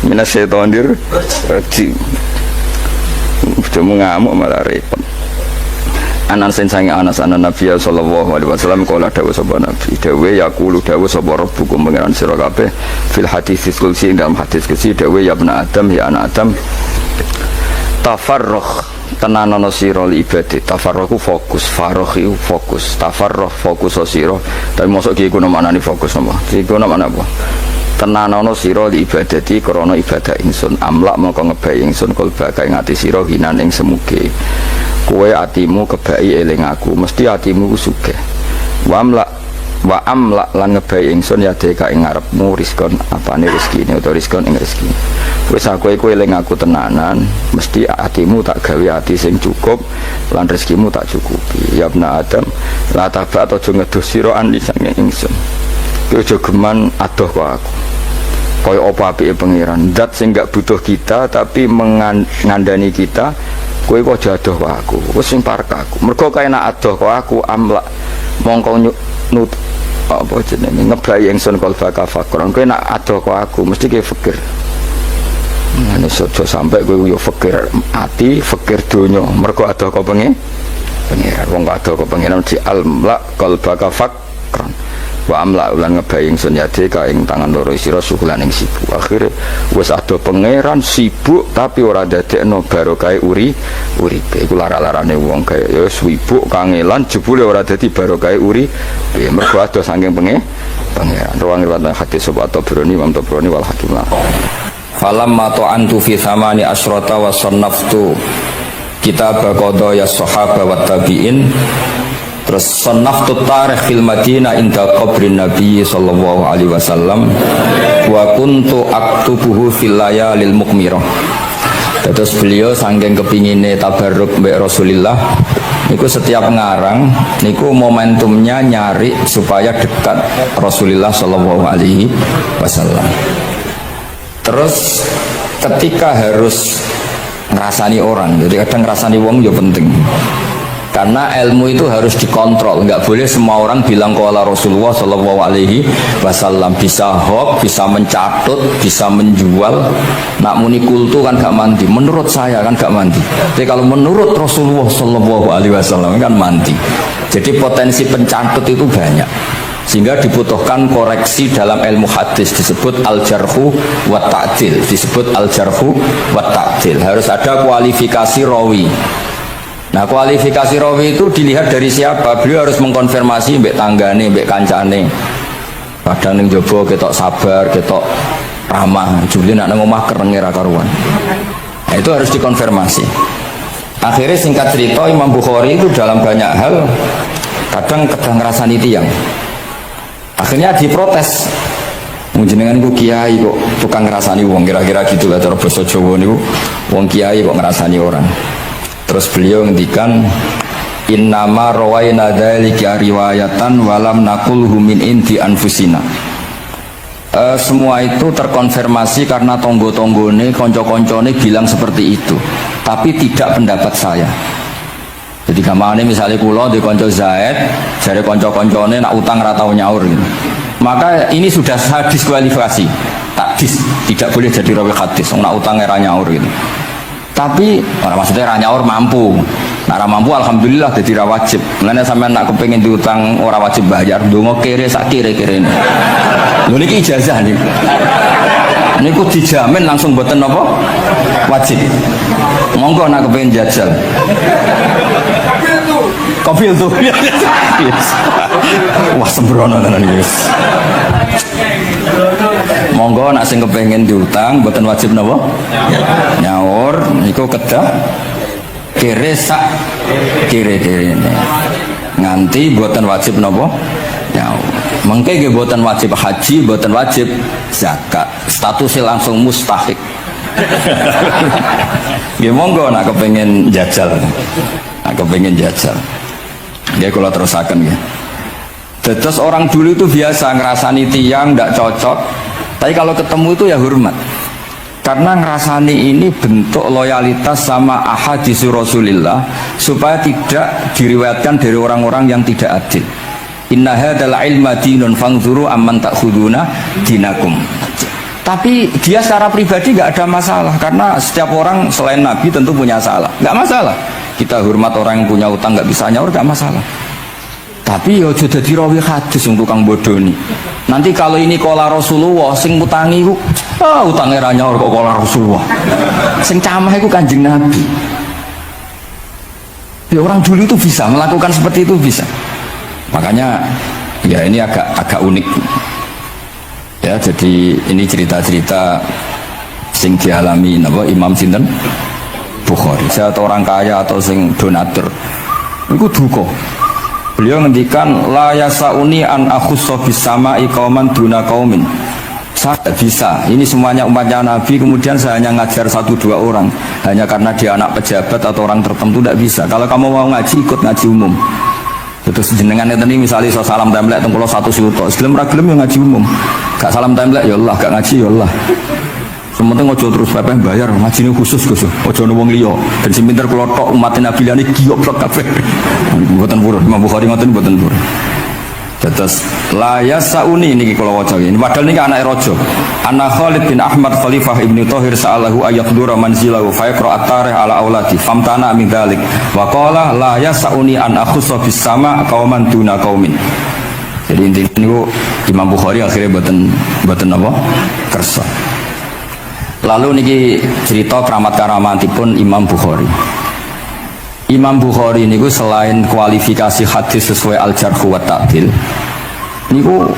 minas setonir rajim bojomu ngamuk malah repot Anas sange Anas anan Nabi sallallahu alaihi wasallam kala dawuh sapa Nabi dawuh yaqulu dawuh sapa rabbukum pangeran sira kabeh fil hadis qudsi dalam hadis qudsi dawuh ya ibn Adam ya anak Adam tafarruh tenanono sira li ibadah tafarruh fokus farruh fokus tafarruh fokus sira tapi mosok iki kuwi maknane fokus apa iki kuwi maknane apa tenanono sira li ibadati krana ibadah ingsun amlak mongko ngebai ingsun kalbaka ing ati sira hinan ing semuge kowe atimu kebai eling aku mesti atimu sugih wa amlak lan ngebai ingsun ya deka ing ngarepmu rizkon apane rezekine utawa rizkon ing rezeki wis aku eling aku tenanan mesti atimu tak gawe ati sing cukup lan rezekimu tak cukupi ya ibna adam la tabat aja ngedus sira an lisane ingsun kowe aja geman adoh kok aku kaya apa apike pangeran zat sing gak butuh kita tapi mengandani kita kowe kok aja adoh kok aku wis sing parek aku mergo kaenak adoh kok aku amlak mongko nut apa jenenge ngebai ingsun kalbaka fakron kowe nak adoh kok aku mesti kowe fikir ngene sojo sampai kowe yo fikir ati fikir donya mergo adoh kok pengen wong adoh kok pengen di almla kalbaka fakron wa amla ulan ngebai ingsun yade ka ing tangan loro sira sukulan ing sibuk akhire wis adoh pangeran sibuk tapi ora dadekno barokah uripe iku lara-larane wong kaya ya sibuk kangelan jebule ora dadi barokah uripe mergo adoh saking pangeran ruang riwayat hadis sobat Tabrani Imam Tabrani wal Hakim falamma ta'antu fi thamani asyrata wa sannaftu kitab qadaya sahaba wa tabi'in terus sannaftu tarikh fil Madinah inda qabrin Nabi sallallahu alaihi wasallam wa kuntu aktubuhu fil layalil mukmirah. Terus beliau saking kepingine tabarruk mbek Rasulullah niku setiap ngarang niku momentumnya nyari supaya dekat Rasulullah sallallahu alaihi wasallam. Terus ketika harus ngerasani orang, jadi kadang ngerasani wong ya penting. Karena ilmu itu harus dikontrol, nggak boleh semua orang bilang qala Rasulullah Shallallahu Alaihi Wasallam, bisa hoax, bisa mencatut, bisa menjual. Nak muni kultu kan gak mandi, menurut saya kan gak mandi. Tapi kalau menurut Rasulullah Shallallahu Alaihi Wasallam kan mandi. Jadi potensi pencatut itu banyak, sehingga dibutuhkan koreksi dalam ilmu hadis disebut al-jarhu wa ta'dil, disebut al-jarhu wa ta'dil. Harus ada kualifikasi rawi. Nah, kualifikasi rawi itu dilihat dari siapa. Beliau harus mengkonfirmasi mbek tanggane, mbek kancane. Kadang ning jaba ketok sabar, ketok ramah. Juli nak nang omah kerenge ra karuan. Nah, itu harus dikonfirmasi. Akhirnya singkat cerita Imam Bukhari itu dalam banyak hal kadang ngrasani tiyang. Akhirnya diprotes. Jenengan ku kiai kok tukang ngrasani wong, kira-kira gitulah cara basa Jawa niku. Wong kiai kok ngrasani orang. Terus beliau ngendikan innama rawaina dzalika riwayatan walam naqulhu min indi anfusina. Semua itu terkonfirmasi karena tonggo-tonggone, konco-koncone bilang seperti itu, tapi tidak pendapat saya. Jadi kamane misalnya kula di konco Zaid, jare konco-koncone nak utang ra tau nyaur gitu. Maka ini sudah saya diskualifikasi. Takdis, tidak boleh jadi rawi hadis, nak utang era nyaur gitu. Tapi maksudnya ra nyaur mampu. Nah, ra mampu alhamdulillah jadi ra wajib. Mulane sampean nak kepengin diutang ora wajib bayar, ndonga kere sak kere-kerene. Lho niki ijazah nih. Niku dijamin langsung mboten napa? Wajib. Monggo nak kepengin jajal. Kopil tuh. Wah sembrono tenan iki. Monggo nak sing kepengin diutang mboten wajib napa? Nyaur niku kedah kere sak kere-kerene. Nganti mboten wajib napa? Nyaur. Mengke nggih mboten wajib haji, mboten wajib zakat. Statusnya langsung mustahik. Nggih monggo nak kepengin jajal. Nak kepengin jajal. Nggih kula terusaken nggih. Terus orang dulu itu biasa ngerasani tiang tidak cocok, tapi kalau ketemu itu ya hormat. Karena ngerasani ini bentuk loyalitas sama ahadits Rasulillah supaya tidak diriwayatkan dari orang-orang yang tidak adil. Inna hadzal ilma dinun fangzuru amman ta'khuduna dinakum. Tapi dia secara pribadi nggak ada masalah karena setiap orang selain Nabi tentu punya salah, nggak masalah. Kita hormat orang yang punya utang nggak bisa nyaur nggak masalah. Tapi ya jadi rawi hadis untuk tukang bodoni. Nanti kalau ini kola Rasulullah sing utangi ku utangnya ra nyaur kok kola Rasulullah. Sing camah iku Kanjeng Nabi. Ya orang dulu itu bisa melakukan seperti itu bisa. Makanya ya ini agak unik. Ya, jadi ini cerita-cerita sing dialami napa Imam sinten Bukhari. Saya atau orang kaya atau sing donatur itu duka. Beliau ngendikan la yasauni an akhussa bis sama'i qauman duna qaumin. Saya tidak bisa, ini semuanya umatnya Nabi, kemudian saya hanya ngajar 1-2 orang hanya karena dia anak pejabat atau orang tertentu, tidak bisa. Kalau kamu mau ngaji, ikut ngaji umum. Terus jenengan ini misalnya so salam template teng kula 1 juta, gelem ra gelem ya ngaji umum. Gak salam template ya Allah, gak ngaji ya Allah. Sementing ojo terus pepeh bayar, ngajine khusus Gus. Ojo ono wong liya. Ben sing pinter kula tok umat Nabi liyane giyoblok kabeh. Mboten purun, Imam Bukhari ngoten mboten purun. Terus la yasauni niki kula waca ini padahal niki anake raja. Ana Khalid bin Ahmad Khalifah Ibnu Thahir sa'alahu ayaqdura manzilahu fa yaqra at-tarikh ala auladi famtana min dzalik wa qala la yasauni an akhussa bis sama qauman duna qaumin. Jadi intinya niku Imam Bukhari akhirnya boten apa kersa. Lalu niki cerita keramat-keramatipun Imam Bukhari. Imam Bukhari niku selain kualifikasi hadis sesuai al-jarh wa ta'dil, niku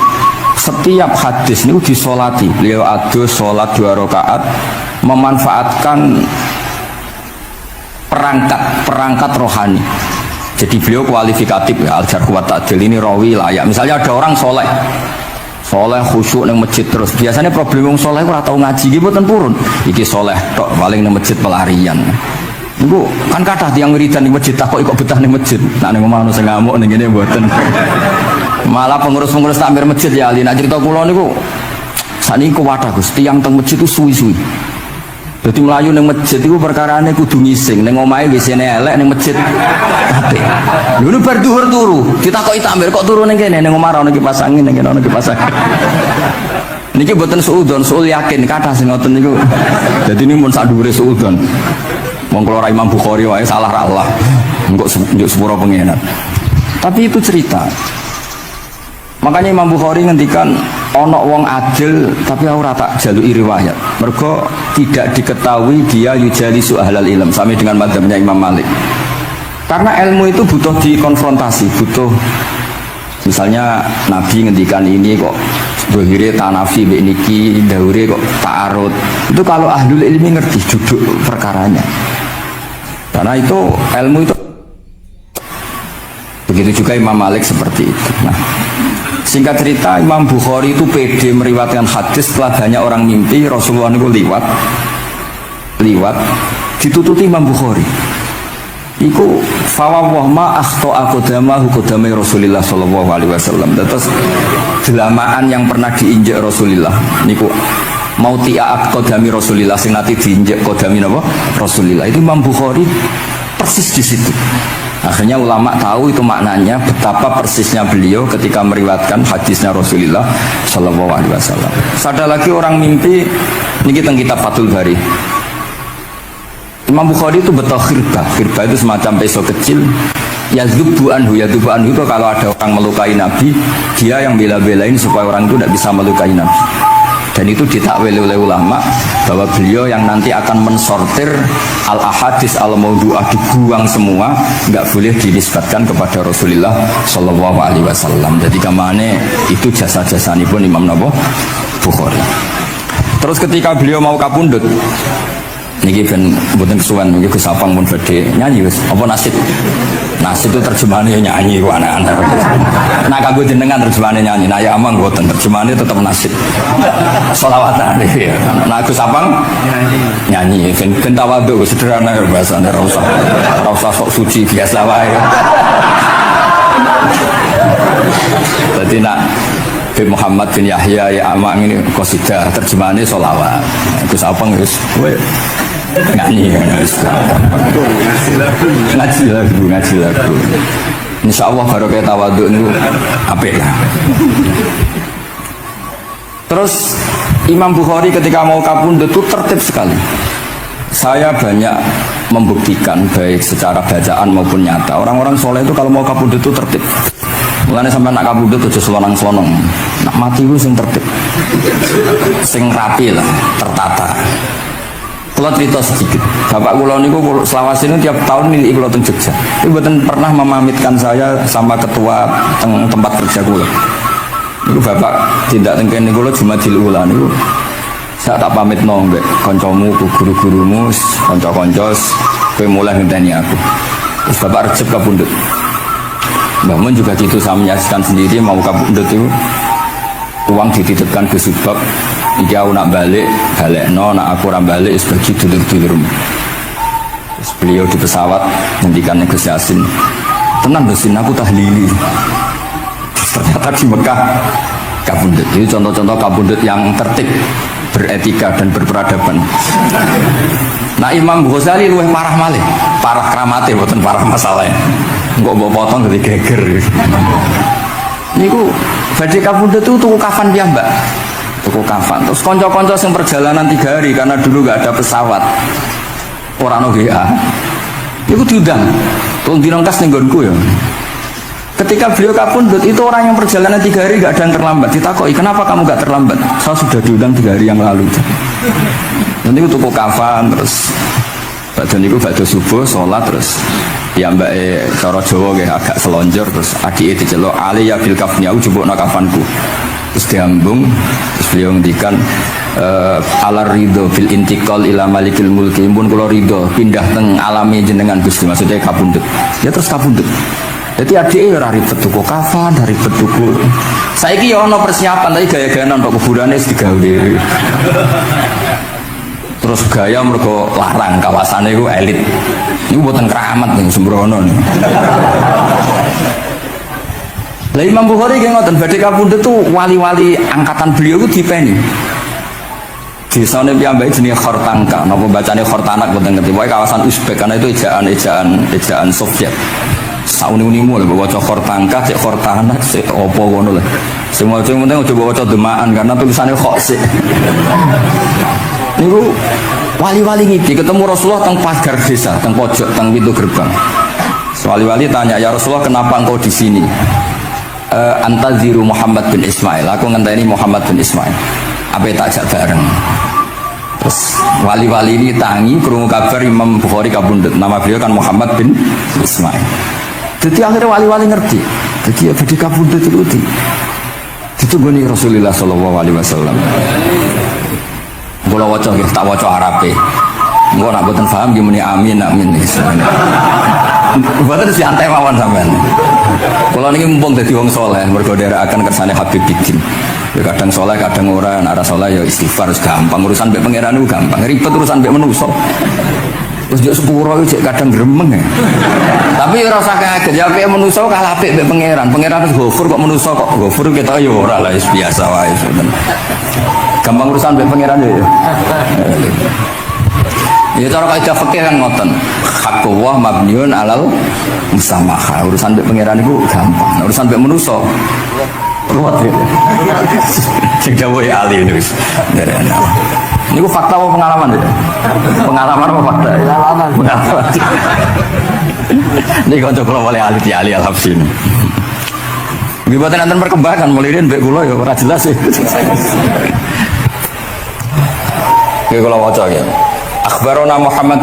setiap hadis niku disolati. Beliau adus sholat 2 rakaat, memanfaatkan perangkat rohani. Jadi beliau kualifikatif ya, al-jarh wa ta'dil ini rawi layak. Misalnya ada orang soleh khusyuk nang masjid terus. Biasanya problem wong soleh ora tau ngaji iki mboten purun. Iki soleh tok paling nang masjid pelarian. Niku kan kathah tiyang wiridan ning masjid takok kok betah ning masjid. Nek ning omah ono sing ngamuk ning kene mboten. Malah pengurus-pengurus takmir masjid ya ali. Nek cerita kula niku sakniki kuwathah Gus, tiyang teng masjid itu suwi-suwi. Dadi mlayu ning masjid iku perkarane kudu ngising. Ning omahe WC-ne elek ning masjid apik. Lho bar dhuwur turu, ditakoki takmir kok turu ning kene ning omah ono kipas angin ning kene ono kipas angin. Niki mboten suudzon, suul yakin kathah sing ngoten niku. Dadi ini mun sak dhuwure suudzon. Wong kula Imam Bukhari wae salah ra Allah. Engko njuk sepuro pengenan. Tapi itu cerita. Makanya Imam Bukhari ngendikan ana wong adil tapi ora tak jaluki riwayat. Mergo tidak diketahui dia yujalisu ahlal ilm sama dengan madzhabnya Imam Malik. Karena ilmu itu butuh dikonfrontasi, butuh misalnya Nabi ngendikan ini kok dohire tanafi mbek niki, daure kok ta'arud. Itu kalau ahlul ilmi ngerti duduk perkaranya. Karena itu ilmu itu. Begitu juga Imam Malik seperti itu. Nah, singkat cerita Imam Bukhari itu pede meriwayatkan hadis setelah banyak orang mimpi Rasulullah itu liwat ditututi Imam Bukhari. Iku fawwah ma akhta aqdamahu qadamai Rasulullah sallallahu alaihi wasallam. Terus delamaan yang pernah diinjak Rasulullah niku mau tiak qadami Rasulullah sing nate diinjak qadami napa Rasulullah. Itu Imam Bukhari persis di situ. Akhirnya ulama tahu itu maknanya betapa persisnya beliau ketika meriwayatkan hadisnya Rasulullah sallallahu alaihi wasallam. Ada lagi orang mimpi niki teng kitab Fathul Bari. Imam Bukhari itu betul khirbah itu semacam peso kecil. Yadzubu anhu itu kalau ada orang melukai Nabi, dia yang bela-belain supaya orang itu tidak bisa melukai Nabi. Dan itu ditakwil oleh ulama bahwa beliau yang nanti akan mensortir al-ahadis al-maudu'ah, dibuang semua, nggak boleh dinisbatkan kepada Rasulullah sallallahu alaihi wasallam. Jadi kamane itu jasa-jasa pun Imam Bukhari. Terus ketika beliau mau kapundhut, niki ben mboten kesuwen niki Gus Sapang pun badhe nyanyi wis apa nasib itu terjemahannya nyanyi ku anak-anak. Nah kanggo jenengan terjemahannya nyanyi, nah ya amang mboten terjemahannya tetap nasib selawatan ya. Nah Gus Sapang nyanyi ben tawadhu sederhana ya bahasane ora usah sok suci biasa wae. Berarti nak bin Muhammad bin Yahya ya amang ini qasidah terjemahannya sholawat. Gus Sapang wis nyanyi ngaji lagu insya Allah baru kayak tawaduk itu apik lah. Terus Imam Bukhari ketika mau kapundhut itu tertib sekali. Saya banyak membuktikan baik secara bacaan maupun nyata orang-orang soleh itu kalau mau kapundhut itu tertib. Mulane sampai nak kapundhut aja selonang-selonong. Nak mati itu sing tertib, sing rapi lah, tertata. Kalau cerita sedikit, bapak kula niku selawas ini tiap tahun ini kula teng Jogja. Itu mboten pernah memamitkan saya sama ketua tempat kerja kula. Niku bapak tindak tengken niku Jumadil Ula niku. Saya tak pamit nong, koncomu, guru-gurumu, konco-konco, kowe mulai ngenteni aku. Terus bapak resep kabundut. Mbah Mun juga gitu, saya menyaksikan sendiri mau kabundut itu uang dititipkan ke Subak. Iki aku nak balik no, nak aku ora balik sebagai dulur-dulur. Terus beliau di pesawat ngendikan Gus Yasin, tenang Gusin, aku tahlili. Ternyata di Mekah kabundut. Ini contoh-contoh kabundut yang tertib, beretika dan berperadaban. Nah Imam Ghazali luwih parah malih, parah kramate boten parah masalahnya. Enggak mbok potong dari geger. Niku badhe kabundut itu tuku kafan piyambak. Tuku kafan. Terus konco-konco yang perjalanan 3 hari karena dulu nggak ada pesawat. Orang WA. Niku diundang. Tolong dirangkas ning nggonku ya. Ketika beliau kabundut itu orang yang perjalanan 3 hari nggak ada yang terlambat. Ditakoi, kenapa kamu nggak terlambat? Saya sudah diundang 3 hari yang lalu. Nanti aku tuku kafan terus badan itu badhe subuh sholat terus ya mbak cara Jawa agak selonjor terus adike diceluk ali ya bil kafni aku jupukno kafanku terus diambung terus beliau ngendikan ala ridho fil intiqal ila malikil mulki pun kula ridho pindah teng alami jenengan Gusti maksudnya kabundut ya terus kabundut. Jadi adike ora ribet tuku kafan, ribet tuku. Saiki ya ana persiapan tapi gaya-gayaan untuk kuburane wis digawe. Terus gaya mergo larang kawasannya itu elit. Ini buatan keramat nih sembrono nih. Lah Imam Bukhari ki ngoten badhe kabundut tuh wali-wali angkatan beliau itu dipeni. Desane piyambake jenenge Khortangka, napa bacane Khortanak boten ngerti. Pokoke kawasan Uzbek karena itu ejaan Soviet. Sauni-unimu lho baca Khortangka, cek Khortanak, cek opo ngono lho. Semua penting aja baca demaan karena tulisannya kok sik. Niku wali-wali ngidi ketemu Rasulullah teng pagar desa, teng pojok, teng pintu gerbang. Wali-wali tanya, "Ya Rasulullah, kenapa engkau di sini?" Antaziru Muhammad bin Ismail. Aku ngenteni Muhammad bin Ismail. Apa tak ajak bareng? Terus wali-wali ini tangi krungu kabar Imam Bukhari kabundut. Nama beliau kan Muhammad bin Ismail. Jadi akhirnya wali-wali ngerti. Jadi ya bedi kabundut itu ditunggu Rasulullah sallallahu alaihi wasallam. Kula waca nggih, tak waca Arabe. Engko nak boten paham nggih muni amin amin. Boten santai mawon sampean. Kula niki mumpung dadi wong saleh, mergo nderekaken kersane Habib Bidin. Ya kadang saleh, kadang ora, nek ora saleh ya istighfar wis gampang, urusan mbek pangeran niku gampang. Ribet urusan mbek manusa. Terus yo sepuro iki kadang gremeng ya. Tapi ora usah kaget, ya apik manusa kalah apik mbek pangeran. Pangeran wis ghafur kok manusa kok ghafur ketok ya ora lah wis biasa wae. Gampang urusan mbek pangeran ya. Ya cara kaidah fikih kan ngoten. Haqqullah mabniun alal musamaha. Urusan mbek pangeran iku gampang. Urusan mbek manusa ruwet ya. Sing dawuhe ali wis. Niku fakta apa pengalaman ya? Pengalaman apa fakta? Pengalaman. Ini kanca kula oleh ali al-Habsyi. Nggih boten enten perkembangan mulih mbek kula ya ora jelas ya. Oke kalau waca ya. Akhbarona Muhammad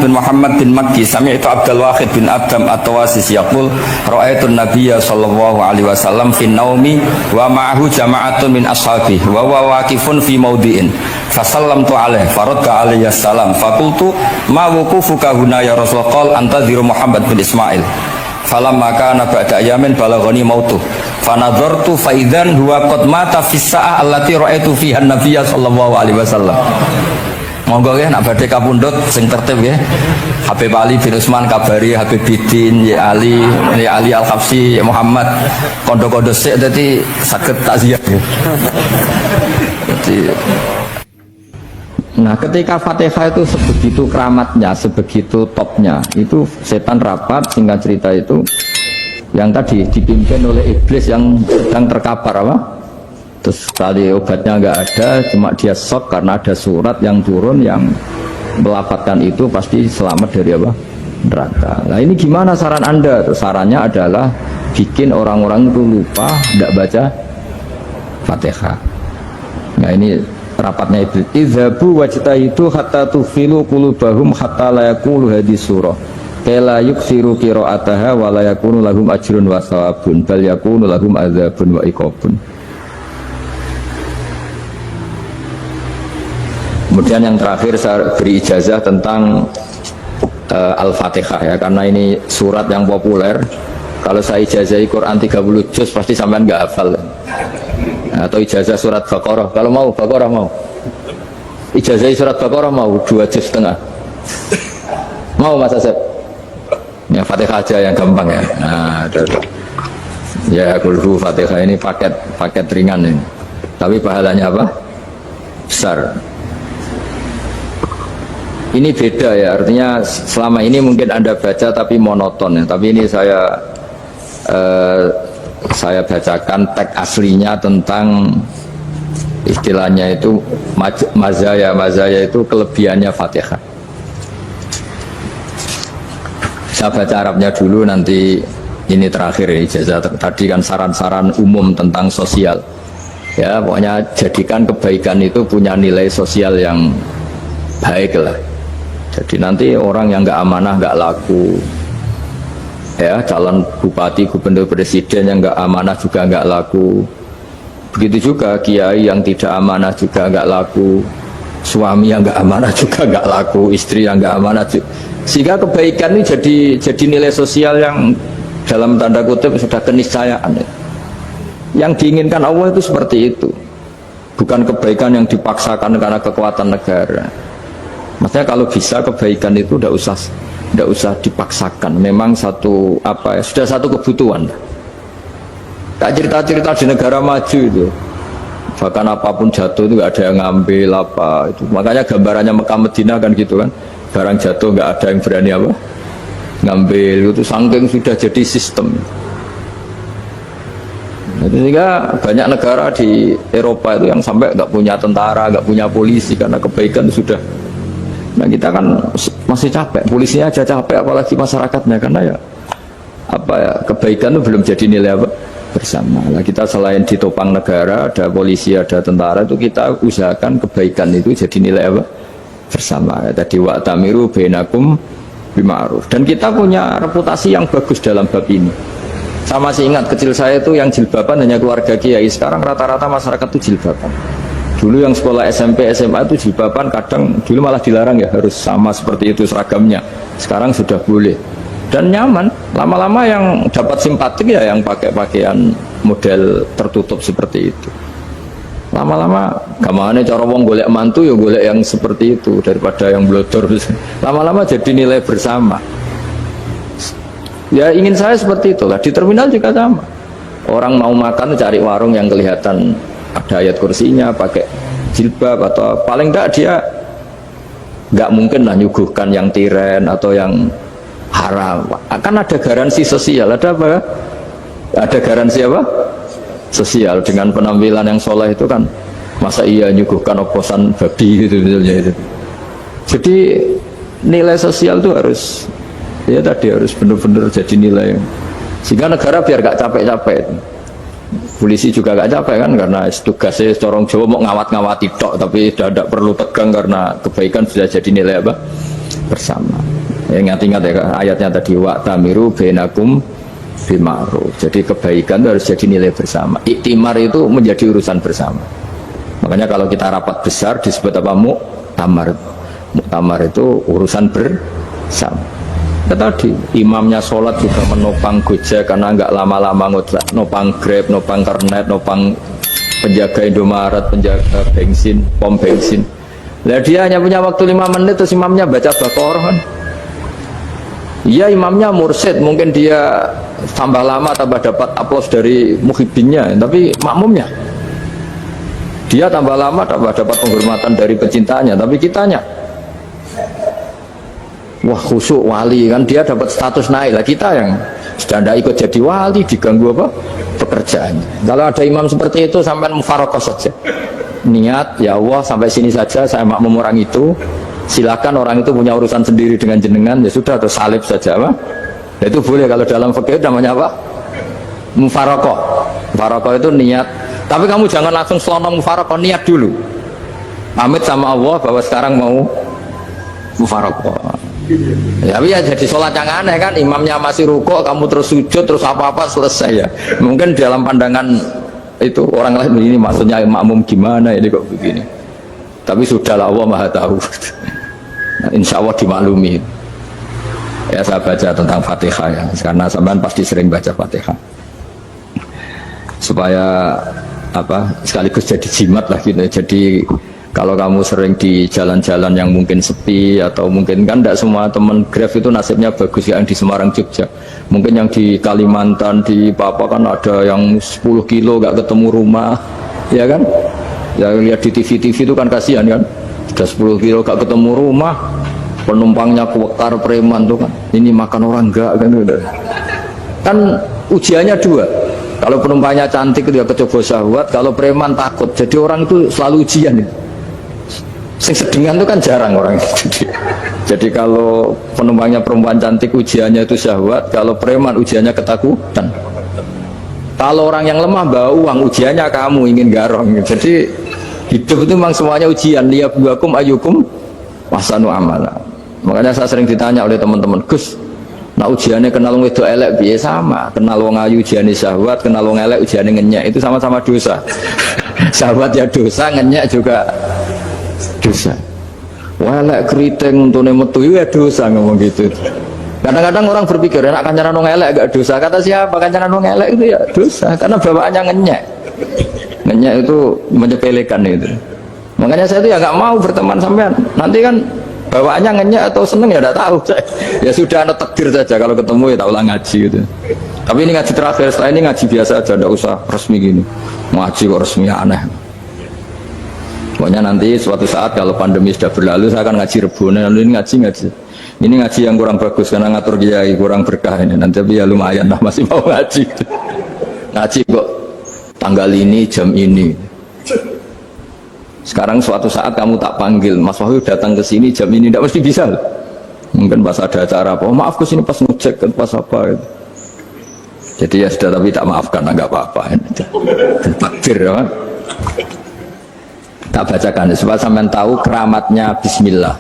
bin Makki sami'tu Abdul Wahid bin Abdam at-Tawasis yaqul ra'aitu an-nabiyya sallallahu alaihi wasallam fi naumi wa ma'ahu jama'atun min ashabi wa huwa waqifun fi mawdi'in fasallamtu alaihi faradda alayhi salam faqultu ma wuqufuka huna ya Rasulullah qala antadhiru Muhammad bin Ismail falamma kana ba'da ayamin balaghani mautu fanadhartu fa idzan huwa qad mata fi sa'ah allati ra'aitu fiha an-nabiyya sallallahu alaihi wasallam. Monggo ya nak badhe kapundhut sing tertib ya. Habib Ali bin Utsman kabari Habib Bidin ya Ali Al-Habsyi ya Muhammad kondo-kondo sik dadi saged takziah ya. Jadi nah ketika Fatihah itu sebegitu keramatnya, sebegitu topnya, itu setan rapat singkat cerita itu yang tadi dipimpin oleh iblis yang sedang terkapar apa? Terus tadi obatnya nggak ada, cuma dia shock karena ada surat yang turun yang melafatkan itu pasti selamat dari apa? Neraka. Nah ini gimana saran Anda? Sarannya adalah bikin orang-orang itu lupa tidak baca Fatihah. Nah ini rapatnya iblis. Idzabu wajtahidu hatta tufilu qulubahum hatta la yaqulu hadis surah. Kala yuksiru qira'ataha wa la yakunu lahum ajrun wa thawabun bal yakunu lahum adzabun wa iqabun. Kemudian yang terakhir saya beri ijazah tentang Al-Fatihah ya, karena ini surat yang populer. Kalau saya ijazahi Quran 30 juz pasti sampean nggak hafal. Atau ijazah surat Baqarah, kalau mau Baqarah mau. Ijazahi surat Baqarah mau 2 juz setengah. Mau Mas Asep? Ya Fatihah aja yang gampang ya. Nah, ya kulhu Fatihah ini paket ringan ini. Tapi pahalanya apa? Besar. Ini beda ya, artinya selama ini mungkin Anda baca tapi monoton ya. Tapi ini saya bacakan teks aslinya tentang istilahnya itu mazaya itu kelebihannya Fatihah. Saya baca Arabnya dulu, nanti ini terakhir ya, ijazah tadi kan saran-saran umum tentang sosial. Ya pokoknya jadikan kebaikan itu punya nilai sosial yang baik lah. Jadi nanti orang yang nggak amanah nggak laku, ya calon bupati, gubernur, presiden yang nggak amanah juga nggak laku. Begitu juga kiai yang tidak amanah juga nggak laku, suami yang nggak amanah juga nggak laku, istri yang nggak amanah juga. Sehingga kebaikan ini jadi nilai sosial yang dalam tanda kutip sudah keniscayaan. Yang diinginkan Allah itu seperti itu, bukan kebaikan yang dipaksakan karena kekuatan negara. Maksudnya kalau bisa kebaikan itu tidak usah dipaksakan. Memang sudah satu kebutuhan. Tak cerita-cerita di negara maju itu, bahkan apapun jatuh itu nggak ada yang ngambil apa itu. Makanya gambarannya Mekah Madinah kan gitu kan, barang jatuh nggak ada yang berani apa ngambil itu, saking sudah jadi sistem. Sehingga banyak negara di Eropa itu yang sampai nggak punya tentara, nggak punya polisi karena kebaikan sudah. Nah kita kan masih capek, polisinya aja capek, apalagi masyarakatnya, karena ya kebaikan itu belum jadi nilai bersama. Nah kita selain ditopang negara, ada polisi, ada tentara, itu kita usahakan kebaikan itu jadi nilai bersama. Tadi wa'tamiru bainakum bima'ruf. Dan kita punya reputasi yang bagus dalam bab ini. Saya masih ingat kecil saya itu yang jilbaban hanya keluarga kiai. Sekarang rata-rata masyarakat itu jilbaban. Dulu yang sekolah SMP, SMA itu jilbaban kadang dulu malah dilarang ya, harus sama seperti itu seragamnya. Sekarang sudah boleh dan nyaman. Lama-lama yang dapat simpatik ya yang pakai pakaian model tertutup seperti itu. Lama-lama gamane cara wong golek mantu ya golek yang seperti itu daripada yang blodor. Lama-lama jadi nilai bersama. Ya ingin saya seperti itulah. Di terminal juga sama. Orang mau makan cari warung yang kelihatan ada ayat kursinya, pakai jilbab, atau paling enggak dia nggak mungkin lah nyuguhkan yang tiren atau yang haram. Akan ada garansi sosial, ada apa? Ada garansi apa? Sosial dengan penampilan yang soleh itu kan, masa iya nyuguhkan oposan babi gitu misalnya itu. Jadi nilai sosial itu harus harus benar-benar jadi nilai, sehingga negara biar gak capek-capek. Polisi juga gak capek kan, karena tugasnya corong Jawa mau ngawat-ngawati tok, tapi tidak perlu tegang karena kebaikan sudah jadi nilai apa? Bersama. Ya, ingat-ingat ya ayatnya tadi, wa'tamiru bainakum bima'ruf. Jadi kebaikan itu harus jadi nilai bersama. Iktimar itu menjadi urusan bersama. Makanya kalau kita rapat besar disebut apa? Muktamar. Muktamar itu urusan bersama. Tadi imamnya sholat juga menopang Gojek karena nggak lama-lama nopang Grab, nopang Kernet, nopang penjaga Indomaret, penjaga bensin, pom bensin. Nah dia hanya punya waktu 5 menit terus imamnya baca Baqarah kan. Iya imamnya mursyid, mungkin dia tambah lama tambah dapat aplaus dari muhibbinnya, tapi makmumnya dia tambah lama tambah dapat penghormatan dari pecintanya, tapi kitanya wah khusyuk wali kan, dia dapat status naik lah. Kita yang sudah tidak ikut jadi wali diganggu apa pekerjaannya. Kalau ada imam seperti itu sampai mufarokoh saja, niat ya Allah sampai sini saja saya makmum orang itu, silakan orang itu punya urusan sendiri dengan jenengan, ya sudah, atau salib saja apa. Itu boleh kalau dalam fikih namanya apa? Mufarokoh. Mufarokoh itu niat, tapi kamu jangan langsung selonong mufarokoh, niat dulu pamit sama Allah bahwa sekarang mau mufarokoh. Ya, ya jadi sholat yang aneh kan, imamnya masih rukuk, kamu terus sujud, terus apa-apa selesai ya. Mungkin dalam pandangan itu orang lain ini maksudnya makmum gimana ini kok begini. Tapi sudahlah, Allah Maha tahu. Nah, insya Allah dimaklumi. Ya saya baca tentang Fatihah ya, karena sampean pasti sering baca Fatihah. Supaya apa? Sekaligus jadi jimat lah gitu. Jadi kalau kamu sering di jalan-jalan yang mungkin sepi atau mungkin kan tidak semua teman Grab itu nasibnya bagus ya, yang di Semarang Jogja. Mungkin yang di Kalimantan di Papua kan ada yang 10 kilo gak ketemu rumah, ya kan? Ya lihat di TV-TV itu kan kasihan kan, sudah 10 kilo gak ketemu rumah, penumpangnya kuwekar preman tuh kan, ini makan orang enggak kan udah. Kan ujiannya dua, kalau penumpangnya cantik dia kecoba syahwat, kalau preman takut, jadi orang itu selalu ujian itu. Sing sedingan itu kan jarang orang itu. Jadi kalau penumpangnya perempuan cantik ujiannya itu syahwat, kalau preman ujiannya ketakutan. Kalau orang yang lemah bawa uang ujiannya kamu ingin garong. Jadi hidup itu memang semuanya ujian. Liyabluwakum ayyukum ahsanu amala. Makanya saya sering ditanya oleh teman-teman, Gus, nah ujiannya kenal wong wedok elek piye? Sama, kenal wong ayu ujiane syahwat, kenal wong elek ujiane ngenyek, itu sama-sama dosa. Syahwat ya dosa, ngenyek juga dosa. Elek keriting untune metu ya dosa, ngomong gitu. Kadang-kadang orang berpikir enak kancanan wong elek gak dosa. Kata siapa? Kancanan wong elek itu ya dosa, karena bawaannya ngenyek. Ngenyek itu menyepelekan itu. Makanya saya itu ya nggak mau berteman sampean. Nanti kan bawaannya ngenyek atau seneng ya udah tahu. Ya sudah, ada takdir saja, kalau ketemu ya tak ulang ngaji gitu. Tapi ini ngaji terakhir, setelah ini ngaji biasa aja, tidak usah resmi gini. Ngaji kok resmi aneh. Pokoknya nanti suatu saat kalau pandemi sudah berlalu saya akan ngaji Rebone, lalu ini ngaji. Ini ngaji yang kurang bagus karena ngatur kiai kurang berkah ini. Nanti tapi ya lumayan lah, masih mau ngaji. Ngaji kok tanggal ini jam ini. Sekarang suatu saat kamu tak panggil, Mas Wahyu datang ke sini jam ini, tidak mesti bisa. Mungkin pas ada acara apa, oh, maaf ke sini pas ngecek pas apa gitu. Jadi ya sudah, tapi tak maafkan, enggak apa-apa. Takdir ya. Tak bacakan supaya sampean tahu keramatnya bismillah.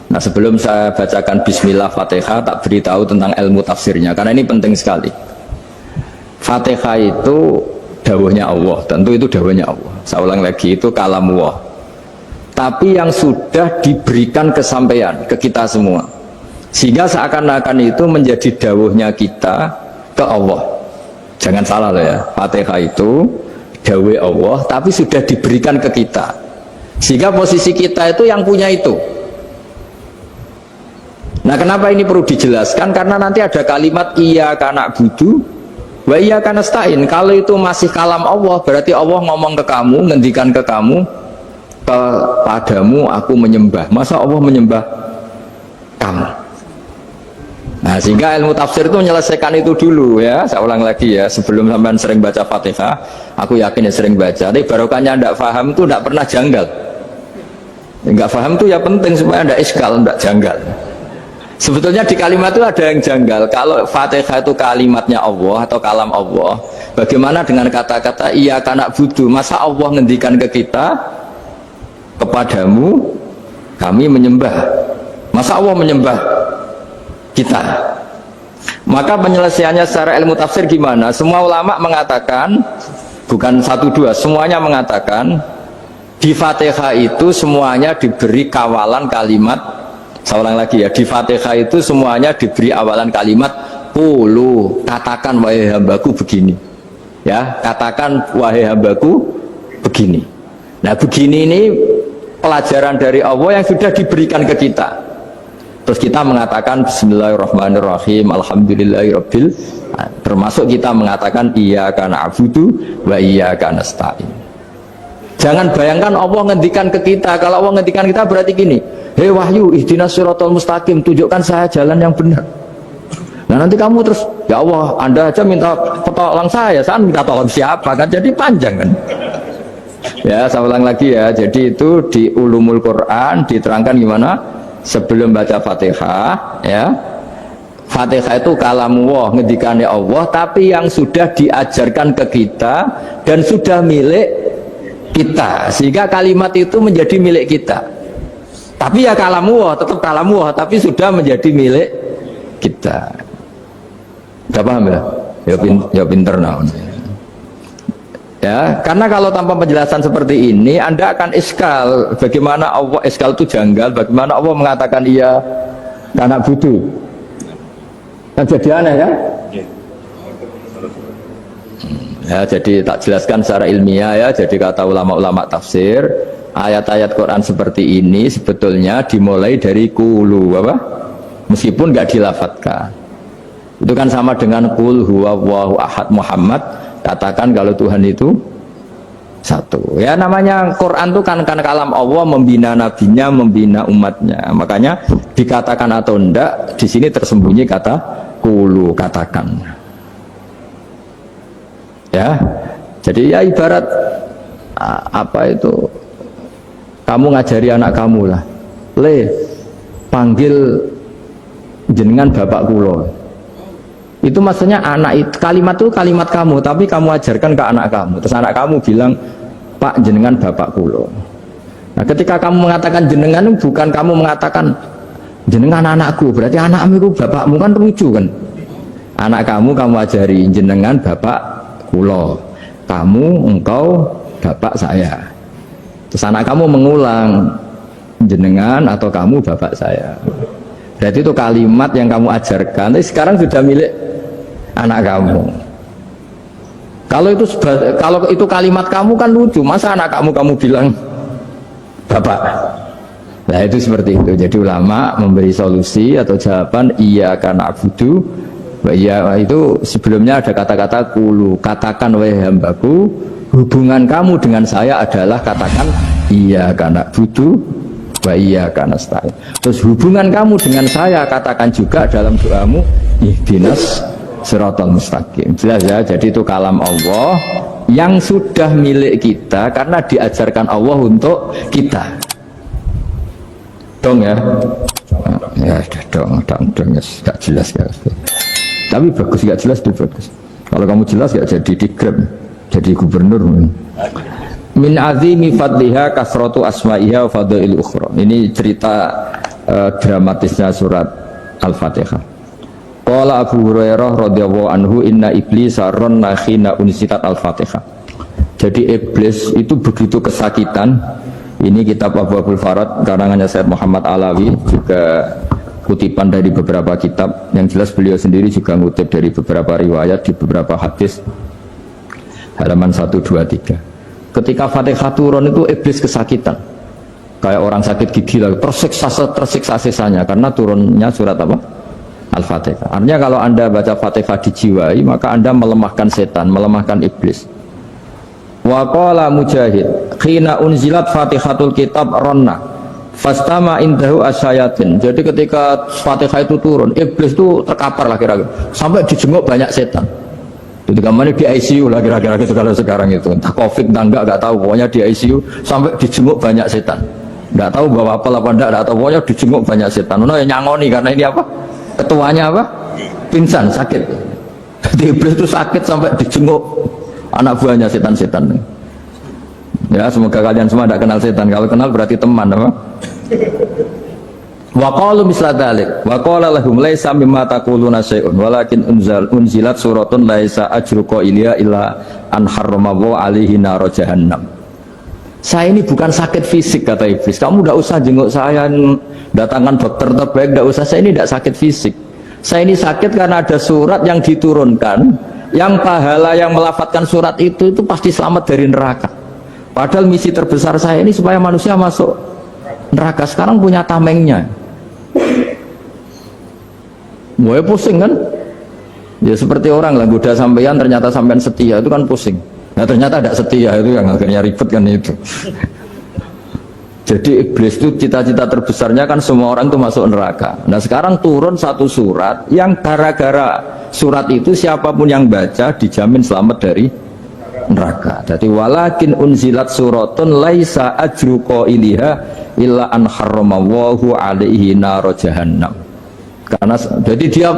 Nah, sebelum saya bacakan bismillah Fatihah, tak beritahu tentang ilmu tafsirnya karena ini penting sekali. Fatihah itu dawuhnya Allah, tentu itu dawuhnya Allah. Saya ulang lagi, itu kalam Allah. Tapi yang sudah diberikan kesampaian ke kita semua. Sehingga seakan-akan itu menjadi dawuhnya kita ke Allah. Jangan salah loh ya. Fatihah itu dawuh Allah tapi sudah diberikan ke kita. Sehingga posisi kita itu yang punya itu. Nah, kenapa ini perlu dijelaskan? Karena nanti ada kalimat iyyaka na'budu wa iyyaka nasta'in. Kalau itu masih kalam Allah, berarti Allah ngomong ke kamu, ngendikan ke kamu, kepadamu aku menyembah. Masa Allah menyembah kamu? Nah, sehingga ilmu tafsir itu menyelesaikan itu dulu ya. Saya ulang lagi ya, sebelum sampean sering baca Fatihah, aku yakin ya sering baca. Tapi barokahnya tidak paham itu tidak pernah janggal. Enggak paham itu ya penting supaya tidak iskal, tidak janggal. Sebetulnya di kalimat itu ada yang janggal. Kalau Fatihah itu kalimatnya Allah atau kalam Allah, bagaimana dengan kata-kata iyyaka na'budu? Masa Allah ngendikan ke kita, kepadamu kami menyembah? Masa Allah menyembah kita? Maka penyelesaiannya secara ilmu tafsir gimana? Semua ulama mengatakan, bukan satu dua, semuanya mengatakan di Fatihah itu semuanya diberi kawalan kalimat. Saya ulang lagi ya, di Fatihah itu semuanya diberi awalan kalimat qulu, katakan wahai hambaku begini. Ya, katakan wahai hambaku begini. Nah, begini ini pelajaran dari Allah yang sudah diberikan ke kita. Terus kita mengatakan bismillahirrahmanirrahim, alhamdulillahirabbil, termasuk kita mengatakan iyyaka na'budu wa iyyaka nasta'in. Jangan bayangkan Allah ngendikan ke kita. Kalau Allah ngendikan kita berarti gini, hei Wahyu, ihdinas siratal mustaqim, tunjukkan saya jalan yang benar. Nah, nanti kamu terus, ya Allah, Anda aja minta tolong saya minta tolong siapa kan? Jadi panjang kan? Ya, saya ulang lagi ya. Jadi itu di Ulumul Quran diterangkan gimana? Sebelum baca Fatihah, ya. Fatihah itu kalamullah, ngendikannya Allah, tapi yang sudah diajarkan ke kita dan sudah milik kita, sehingga kalimat itu menjadi milik kita. Tapi ya kalamullah, tetap kalamullah, tapi sudah menjadi milik kita. Gak paham ya? Ya pinter nah. Ya, karena kalau tanpa penjelasan seperti ini, Anda akan iskal. Bagaimana Allah iskal itu janggal? Bagaimana Allah mengatakan iya anak budu? Kan jadi aneh kan? Ya, jadi tak jelaskan secara ilmiah ya. Jadi kata ulama-ulama tafsir, ayat-ayat Quran seperti ini sebetulnya dimulai dari kulu apa? Meskipun nggak dilafatkan. Itu kan sama dengan kul huwallahu ahad Muhammad. Katakan kalau Tuhan itu satu. Ya namanya Quran itu kan kalam Allah, membina nabinya, membina umatnya. Makanya dikatakan atau enggak, di sini tersembunyi kata kulu, katakan. Ya. Jadi ya ibarat apa itu? Kamu ngajari anak kamu lah. Le, panggil jenengan bapak kulo. Itu maksudnya anak itu, kalimat itu kalimat kamu, tapi kamu ajarkan ke anak kamu. Terus anak kamu bilang, Pak jenengan bapak kulo. Nah ketika kamu mengatakan jenengan, bukan kamu mengatakan jenengan anakku, berarti anakmu itu bapakmu, kan lucu kan. Anak kamu ajari jenengan bapak kulo, kamu engkau bapak saya. Terus anak kamu mengulang jenengan atau kamu bapak saya. Berarti itu kalimat yang kamu ajarkan, tapi sekarang sudah milik anak kamu. Kalau itu kalimat kamu kan lucu, masa anak kamu bilang bapak. Nah itu seperti itu. Jadi ulama memberi solusi atau jawaban iya karena abudu. Iya itu sebelumnya ada kata-kata kulu, katakan wahai hambaku, hubungan kamu dengan saya adalah katakan iya karena abudu wa iya karena nasta'in. Terus hubungan kamu dengan saya katakan juga dalam doamu ihdinas siratal mustaqim. Jelas ya, jadi itu kalam Allah yang sudah milik kita karena diajarkan Allah untuk kita. Dong ya? Ya dong, ya gak jelas ya. Tapi bagus, gak jelas itu bagus. Kalau kamu jelas gak jadi digrab, jadi gubernur. Min azimi fadliha kasratu asma'iha wa fadail ukhra. Ini cerita dramatisnya surat Al-Fatihah. Qala Abu Hurairah radhiyallahu anhu inna iblisa ranna khina unsitat Al-Fatihah. Jadi iblis itu begitu kesakitan. Ini kitab Abu Abul Farad karangannya Syekh Muhammad Alawi, juga kutipan dari beberapa kitab. Yang jelas beliau sendiri juga ngutip dari beberapa riwayat di beberapa hadis. Halaman 123. Ketika Fatihah turun itu iblis kesakitan. Kayak orang sakit gigi lah, tersiksa sisanya karena turunnya surat apa? Al-Fatihah. Artinya kalau Anda baca Fatihah dijiwai, maka Anda melemahkan setan, melemahkan iblis. Wa qala Mujahid, khina unzilat Fatihatul Kitab ronna fastama indahu asyayatin. Jadi ketika Fatihah itu turun, iblis itu terkapar lah kira-kira, sampai dijenguk banyak setan. Jadi kemana di ICU lah kira-kira gitu kalau sekarang itu. Entah Covid entah enggak tahu, pokoknya di ICU sampai dijenguk banyak setan. Enggak tahu bawa apa enggak tahu, pokoknya dijenguk banyak setan. Nah, yang nyangoni karena ini apa? Ketuanya apa? Pingsan, sakit. Jadi iblis itu sakit sampai dijenguk anak buahnya setan-setan. Ya, semoga kalian semua tidak kenal setan. Kalau kenal berarti teman, apa? Wa qalu misla dzalik. Wa qala lahum laisa mimma taquluna syai'un walakin unzilat suratun laisa ajru qailiha illa an harrama alaihi nar jahannam. Saya ini bukan sakit fisik, kata iblis. Kamu tidak usah jenguk saya, datangkan dokter terbaik, tidak usah. Saya ini tidak sakit fisik. Saya ini sakit karena ada surat yang diturunkan, yang pahala yang melafatkan surat itu pasti selamat dari neraka. Padahal misi terbesar saya ini supaya manusia masuk neraka. Sekarang punya tamengnya. Wah pusing kan? Ya seperti orang lah, goda sampean ternyata sampean setia, itu kan pusing. Nah ternyata tidak setia, itu yang akhirnya ribet kan itu. Jadi iblis itu cita-cita terbesarnya kan semua orang itu masuk neraka. Nah sekarang turun satu surat yang gara-gara surat itu siapapun yang baca dijamin selamat dari neraka. Jadi walakin unzilat suratun laisa ajru qailiha illa an harramallahu alaihi nar jahannam. Karena jadi dia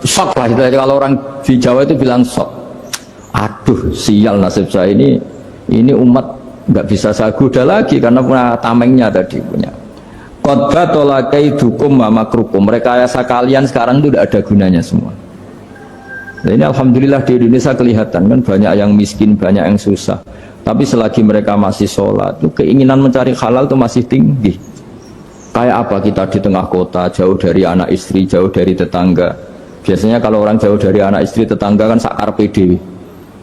shock lah, kalau orang di Jawa itu bilang shock. Aduh sial nasib saya ini umat nggak bisa saya goda lagi karena punya tamengnya tadi punya. Qad batala kaidukum wa makrukum. Rekayasa kalian sekarang itu tidak ada gunanya semua. Nah, ini alhamdulillah di Indonesia kelihatan kan banyak yang miskin, banyak yang susah. Tapi selagi mereka masih sholat, itu keinginan mencari halal itu masih tinggi. Kayak apa kita di tengah kota, jauh dari anak istri, jauh dari tetangga. Biasanya kalau orang jauh dari anak istri, tetangga kan sakar PDW.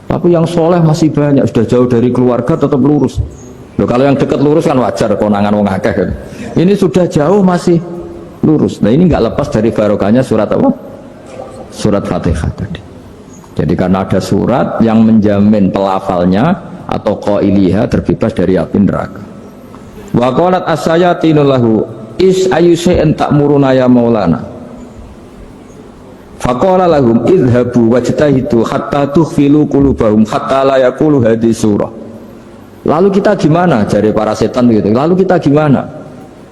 Tapi yang soleh masih banyak, sudah jauh dari keluarga tetap lurus. Loh, kalau yang dekat lurus kan wajar, konangan wong akeh kan. Ini sudah jauh masih lurus. Nah ini nggak lepas dari barokahnya surat apa? Surat Fatihah tadi. Jadi karena ada surat yang menjamin pelafalnya atau qailiha terbebas dari api neraka. Wa qalat as-sayatinu lahu is ayyusa'in ta'muruna ya maulana. Faqala lahum idhabu wajtahidu hatta tukhfilu qulubahum hatta la yaqulu hadhihi surah. Lalu kita gimana? Jari para setan gitu. Lalu kita gimana?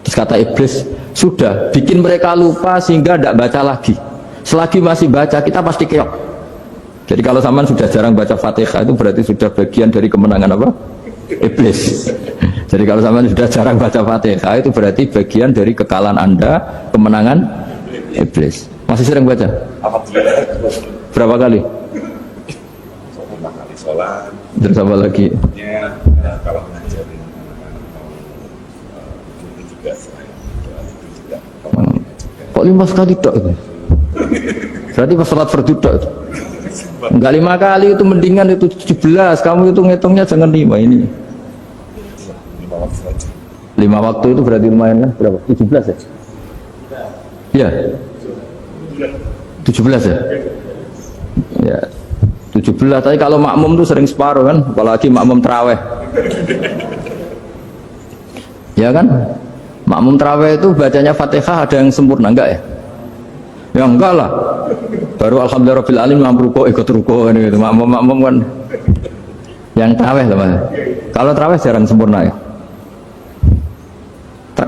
Terus kata iblis, sudah bikin mereka lupa sehingga tidak baca lagi. Selagi masih baca kita pasti keok. Jadi kalau sampean sudah jarang baca Fatihah itu berarti sudah bagian dari kemenangan apa? Iblis. Jadi kalau sampean sudah jarang baca Fatihah itu berarti bagian dari kekalahan Anda, kemenangan iblis. Masih sering baca? Alhamdulillah. Berapa kali? 5 kali sholat. Terus apa lagi? Ya, kalau ngajarin anak-anak mau itu juga selain doa itu juga. Kok 5 kali dok itu? Berarti pas sholat fardu dok itu? Enggak 5 kali itu mendingan itu 17. Kamu itu ngitungnya jangan 5 ini. 5 waktu saja. 5 waktu itu berarti lumayan kan? Berapa? 17 ya? Iya. 17 ya? Ya. 17, tapi kalau makmum tuh sering separuh kan, apalagi makmum terawih. Ya kan? Makmum terawih itu bacanya Fatihah ada yang sempurna enggak ya? Ya enggak lah. Baru alhamdulillah alamin mampu ruko ikut ruko gitu. Makmum kan yang terawih lah Mas. Kalau terawih jarang sempurna ya.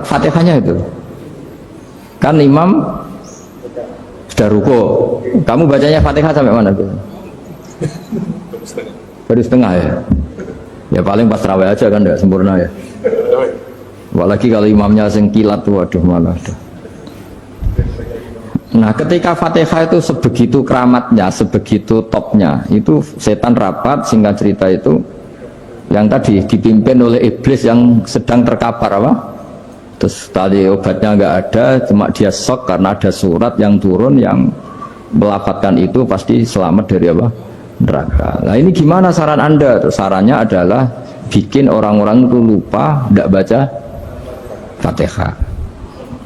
Fatihahnya itu. Kan imam sudah ruko. Kamu bacanya Fatihah sampai mana tuh? Baru setengah ya. Ya paling pas terawih aja kan enggak sempurna ya. Apalagi kalau imamnya sing kilat tuh waduh malah. Nah ketika Fatihah itu sebegitu keramatnya, sebegitu topnya, itu setan rapat, singkat cerita itu yang tadi dipimpin oleh iblis yang sedang terkapar apa? Terus tadi obatnya nggak ada, cuma dia shock karena ada surat yang turun yang melafatkan itu pasti selamat dari apa? Neraka. Nah ini gimana saran Anda? Terus sarannya adalah bikin orang-orang itu lupa, tidak baca Fatihah.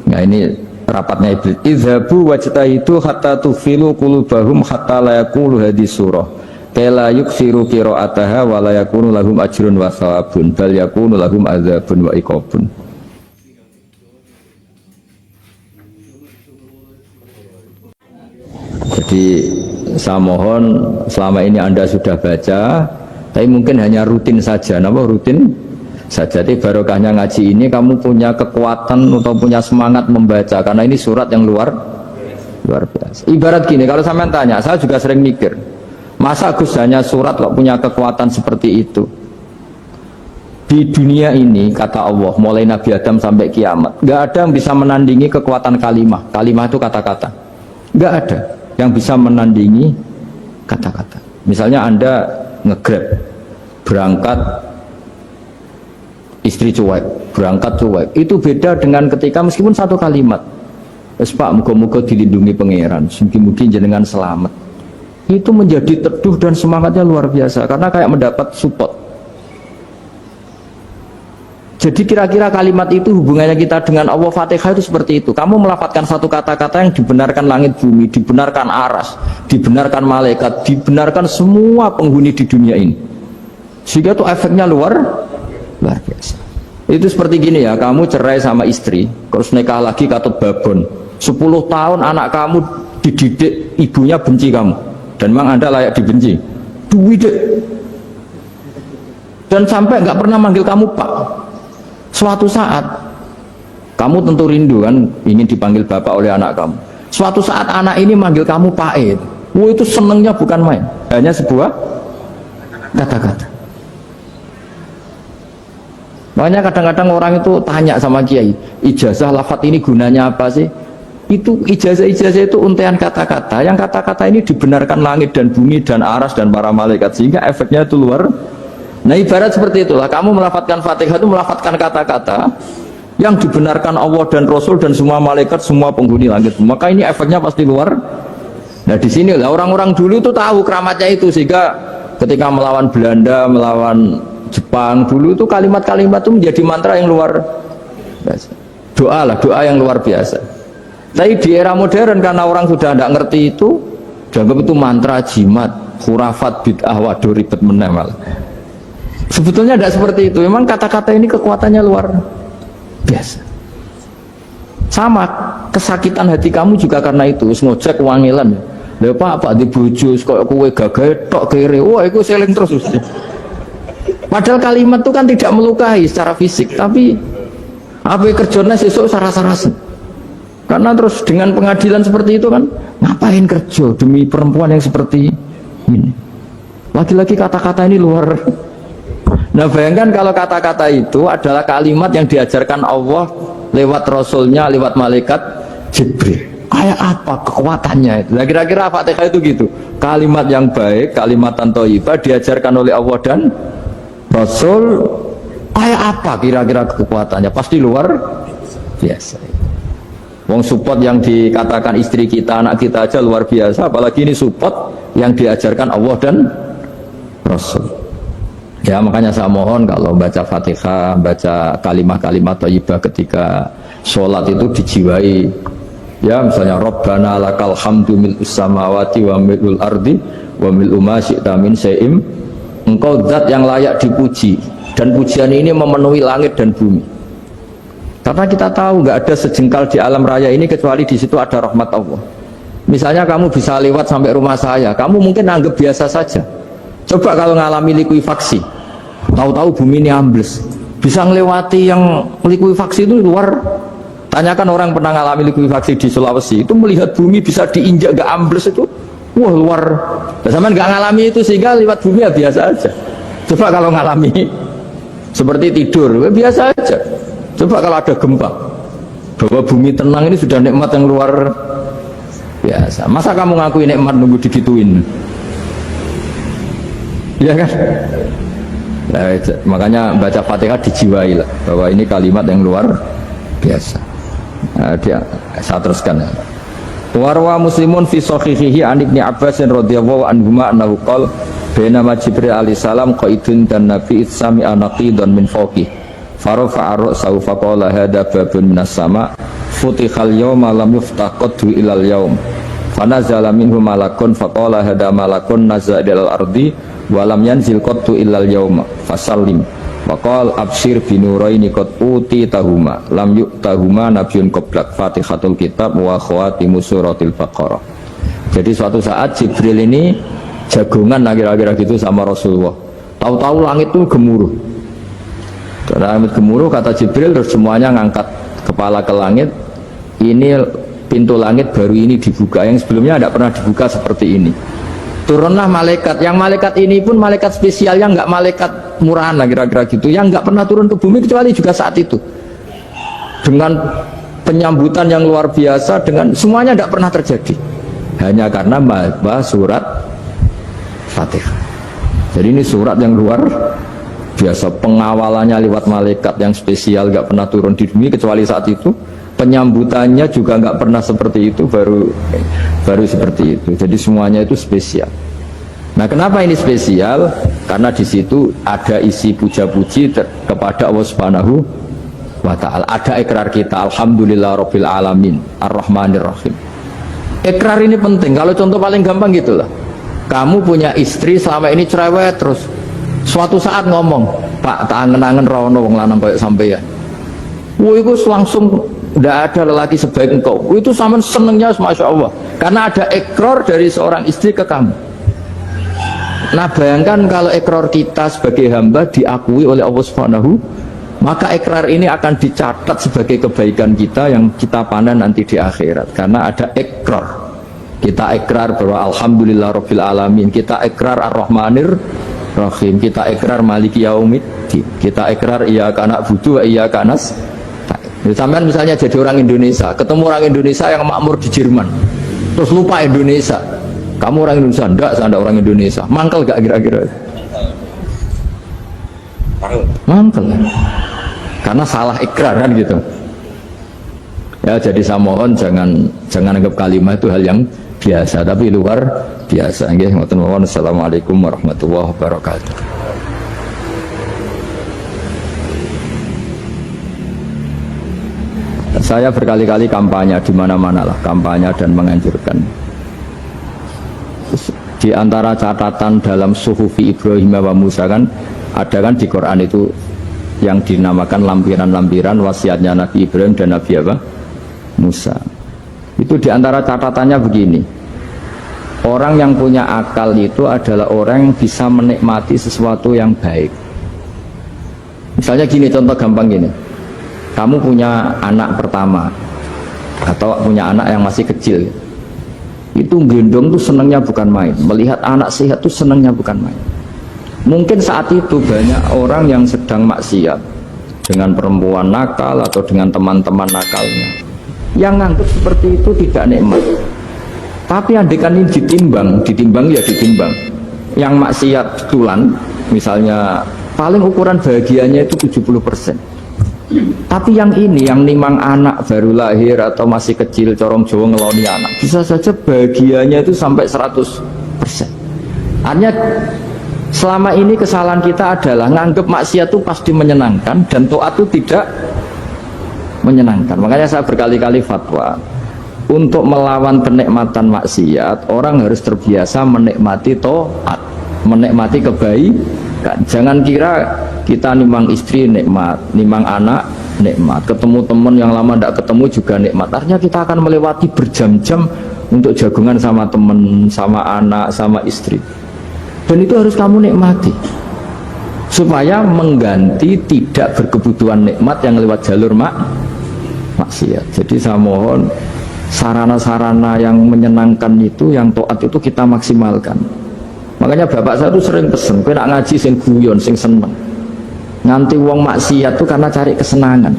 Nah ini rapatnya iblis. Idhabu wajtahidu hatta tufilu qulubahum hatta la yaqulu hadhihi surah. Kala yuksiru qira'ataha wa la yakunu lahum ajrun wa thawabun bal yakunu lahum adzabun wa iqabun. Jadi saya mohon selama ini Anda sudah baca, tapi mungkin hanya rutin saja. Napa rutin saja? Jadi barokahnya ngaji ini kamu punya kekuatan atau punya semangat membaca karena ini surat yang luar biasa. Ibarat gini, kalau sampean tanya, saya juga sering mikir, masa Gus hanya surat kok punya kekuatan seperti itu? Di dunia ini kata Allah, mulai Nabi Adam sampai kiamat, nggak ada yang bisa menandingi kekuatan kalimah. Kalimah itu kata-kata, nggak ada yang bisa menandingi kata-kata. Misalnya Anda nge-grab berangkat, istri cuek, berangkat cuek, itu beda dengan ketika meskipun satu kalimat, wes Pak, muga-muga dilindungi pangeran, mungkin jenengan selamat, itu menjadi teduh dan semangatnya luar biasa karena kayak mendapat support. Jadi kira-kira kalimat itu hubungannya kita dengan Allah, Fatihah itu seperti itu. Kamu melafadzkan satu kata-kata yang dibenarkan langit bumi, dibenarkan aras, dibenarkan malaikat, dibenarkan semua penghuni di dunia ini, sehingga itu efeknya luar biasa. Itu seperti gini ya, kamu cerai sama istri, terus nikah lagi katut babon, 10 tahun anak kamu dididik, ibunya benci kamu, dan memang Anda layak dibenci, dan sampai nggak pernah manggil kamu Pak. Suatu saat kamu tentu rindu kan, ingin dipanggil bapak oleh anak kamu. Suatu saat anak ini manggil kamu Pak E, itu senengnya bukan main, hanya sebuah kata-kata. Makanya kadang-kadang orang itu tanya sama kiai, ijazah lafadz ini gunanya apa sih? Itu ijazah-ijazah itu untaian kata-kata, yang kata-kata ini dibenarkan langit dan bumi dan aras dan para malaikat, sehingga efeknya itu luar. Nah ibarat seperti itulah, kamu melafadzkan Fatihah itu melafadzkan kata-kata yang dibenarkan Allah dan Rasul dan semua malaikat, semua penghuni langit, maka ini efeknya pasti luar. Nah di sini lah orang-orang dulu itu tahu keramatnya itu, sehingga ketika melawan Belanda, melawan Jepang dulu itu kalimat-kalimat itu menjadi mantra yang luar biasa. Doa lah, doa yang luar biasa. Tapi di era modern karena orang sudah tidak ngerti itu, dianggap itu mantra, jimat, khurafat, bid'ah, waduh ribet menemal. Sebetulnya tidak seperti itu. Memang kata-kata ini kekuatannya luar biasa. Sama kesakitan hati kamu juga karena itu. Ngojek wangilan. Lha apa di bojo kok kowe gagahe tok kere. Wah, iku seling terus. Padahal kalimat itu kan tidak melukai secara fisik, tapi apa kerjanya sesuk saras-sarasen. Karena terus dengan pengadilan seperti itu kan, ngapain kerja demi perempuan yang seperti ini? Lagi-lagi kata-kata ini luar. Nah bayangkan kalau kata-kata itu adalah kalimat yang diajarkan Allah lewat Rasulnya, lewat malaikat Jibril. Kayak apa kekuatannya itu? Nah, kira-kira Fatihah itu gitu. Kalimat yang baik, kalimatan thayyibah diajarkan oleh Allah dan Rasul. Kayak apa kira-kira kekuatannya? Pasti luar biasa. Wong support yang dikatakan istri kita, anak kita aja luar biasa, apalagi ini support yang diajarkan Allah dan Rasul. Ya makanya saya mohon kalau baca Fatihah, baca kalimat-kalimat thayyibah ketika sholat itu dijiwai. Ya misalnya Rabbana lakal hamdu mil'us samawati wa mil'ul ardi wa mil'u ma syi'ta min syai'im. Engkau zat yang layak dipuji, dan pujian ini memenuhi langit dan bumi. Karena kita tahu nggak ada sejengkal di alam raya ini kecuali di situ ada rahmat Allah. Misalnya kamu bisa lewat sampai rumah saya, kamu mungkin anggap biasa saja. Coba kalau ngalami likuifaksi, tahu-tahu bumi ini ambles, bisa ngelewati yang likuifaksi itu luar. Tanyakan orang pernah ngalami likuifaksi di Sulawesi, itu melihat bumi bisa diinjak nggak ambles itu, wah luar. Sama nggak ngalami itu sehingga lewat bumi ya biasa aja. Coba kalau ngalami seperti tidur, ya biasa aja. Coba kalau ada gempa, bahwa bumi tenang ini sudah nikmat yang luar biasa. Masa kamu ngakui nikmat nunggu digituin? Iya kan? Nah, makanya baca Fatihah dijiwai lah, bahwa ini kalimat yang luar biasa. Nah, saya teruskan. Warwa Muslimun fi sahihihi an Ibnu Abbas radhiyallahu anhuma annahu qala bainama Jibril alaihi salam qaidun dan Nabi itsami anaqidan min fawqi farofa ra'sahu faqala hadza babun minas sama futihal yawma lam yuftaqadhu ilal yawm fanazala minhu malakun faqala hadza malakun nazala ilal ardi wa lam yanzil qattu ilal yawma fasallim waqal abshir binuraini qad utitahuma lam yu'tahuma nabiyyun qablak fatihatul kitab wa khawatimus suratil baqarah. Jadi suatu saat Jibril ini jagongan kira-kira gitu sama Rasulullah, tahu-tahu langit itu gemuruh. Karena langit gemuruh, kata Jibril, terus semuanya ngangkat kepala ke langit. Ini pintu langit baru ini dibuka, yang sebelumnya tidak pernah dibuka seperti ini. Turunlah malaikat, yang malaikat ini pun malaikat spesial, yang nggak malaikat murahan lah kira-kira gitu, yang nggak pernah turun ke bumi kecuali juga saat itu. Dengan penyambutan yang luar biasa, dengan semuanya tidak pernah terjadi, hanya karena bahas surat Fatihah. Jadi ini surat yang luar biasa, pengawalannya lewat malaikat yang spesial, nggak pernah turun di bumi kecuali saat itu. Penyambutannya juga nggak pernah seperti itu, baru seperti itu. Jadi semuanya itu spesial. Nah, kenapa ini spesial? Karena di situ ada isi puja-puji kepada Allah Subhanahu wa Ta'ala. Ada ikrar kita, alhamdulillah rabbil alamin, ar-rahmanir rahim. Ikrar ini penting. Kalau contoh paling gampang gitulah. Kamu punya istri selama ini cerewet terus, suatu saat ngomong, Pak, tak angen-angen rawono wong lanang kayak sampeyan. Wah, itu langsung tidak ada lelaki sebaik engkau. Itu sama senengnya, masya Allah, karena ada ikrar dari seorang istri ke kamu. Nah, bayangkan kalau ikrar kita sebagai hamba diakui oleh Allah Subhanahu, maka ikrar ini akan dicatat sebagai kebaikan kita yang kita panen nanti di akhirat. Karena ada ikrar. Kita ikrar bahwa alhamdulillah rabbil alamin, kita ikrar ar-rahmanir rahim, kita ikrar maliki yaumiddin, kita ikrar iyyaka na'budu wa iyyaka nasta'in. Sampean misalnya jadi orang Indonesia, ketemu orang Indonesia yang makmur di Jerman, terus lupa Indonesia. Kamu orang Indonesia? Enggak, saya enggak orang Indonesia. Mangkel gak kira-kira? Mangkel. Karena salah ikrar kan gitu. Ya, jadi saya mohon jangan anggap kalimat itu hal yang biasa, tapi luar biasa. Nggih, ngoten mawon. Assalamualaikum warahmatullahi wabarakatuh. Saya berkali-kali kampanye di mana-mana lah, kampanye dan menganjurkan. Di antara catatan dalam Suhufi Ibrahim wa Musa kan ada kan di Quran itu yang dinamakan lampiran-lampiran wasiatnya Nabi Ibrahim dan Nabi apa? Musa. Itu di antara catatannya begini. Orang yang punya akal itu adalah orang yang bisa menikmati sesuatu yang baik. Misalnya gini, contoh gampang gini. Kamu punya anak pertama atau punya anak yang masih kecil. Itu gendong tuh senangnya bukan main, melihat anak sehat tuh senangnya bukan main. Mungkin saat itu banyak orang yang sedang maksiat dengan perempuan nakal atau dengan teman-teman nakalnya yang nganggap seperti itu tidak nikmat. Tapi andekan ini ditimbang ya ditimbang. Yang maksiat tulan misalnya paling ukuran bahagianya itu 70%. Tapi yang ini, yang nimang anak baru lahir atau masih kecil, corong Jawa ngeloni anak, bisa saja bahagianya itu sampai 100%. Artinya selama ini kesalahan kita adalah nganggep maksiat itu pasti menyenangkan dan taat itu tidak menyenangkan. Makanya saya berkali-kali fatwa, untuk melawan kenikmatan maksiat, orang harus terbiasa menikmati taat, menikmati kebaikan. Jangan kira kita nimang istri nikmat, nimang anak nikmat, ketemu teman yang lama tidak ketemu juga nikmat. Artinya kita akan melewati berjam-jam untuk jagungan sama teman, sama anak, sama istri. Dan itu harus kamu nikmati supaya mengganti tidak berkebutuhan nikmat yang lewat jalur maksiat. Jadi saya mohon sarana-sarana yang menyenangkan itu, yang taat itu kita maksimalkan. Makanya bapak saya tuh sering pesen, kowe nak ngaji sing guyon, sing seneng. Nganti wong maksiat tuh karena cari kesenangan.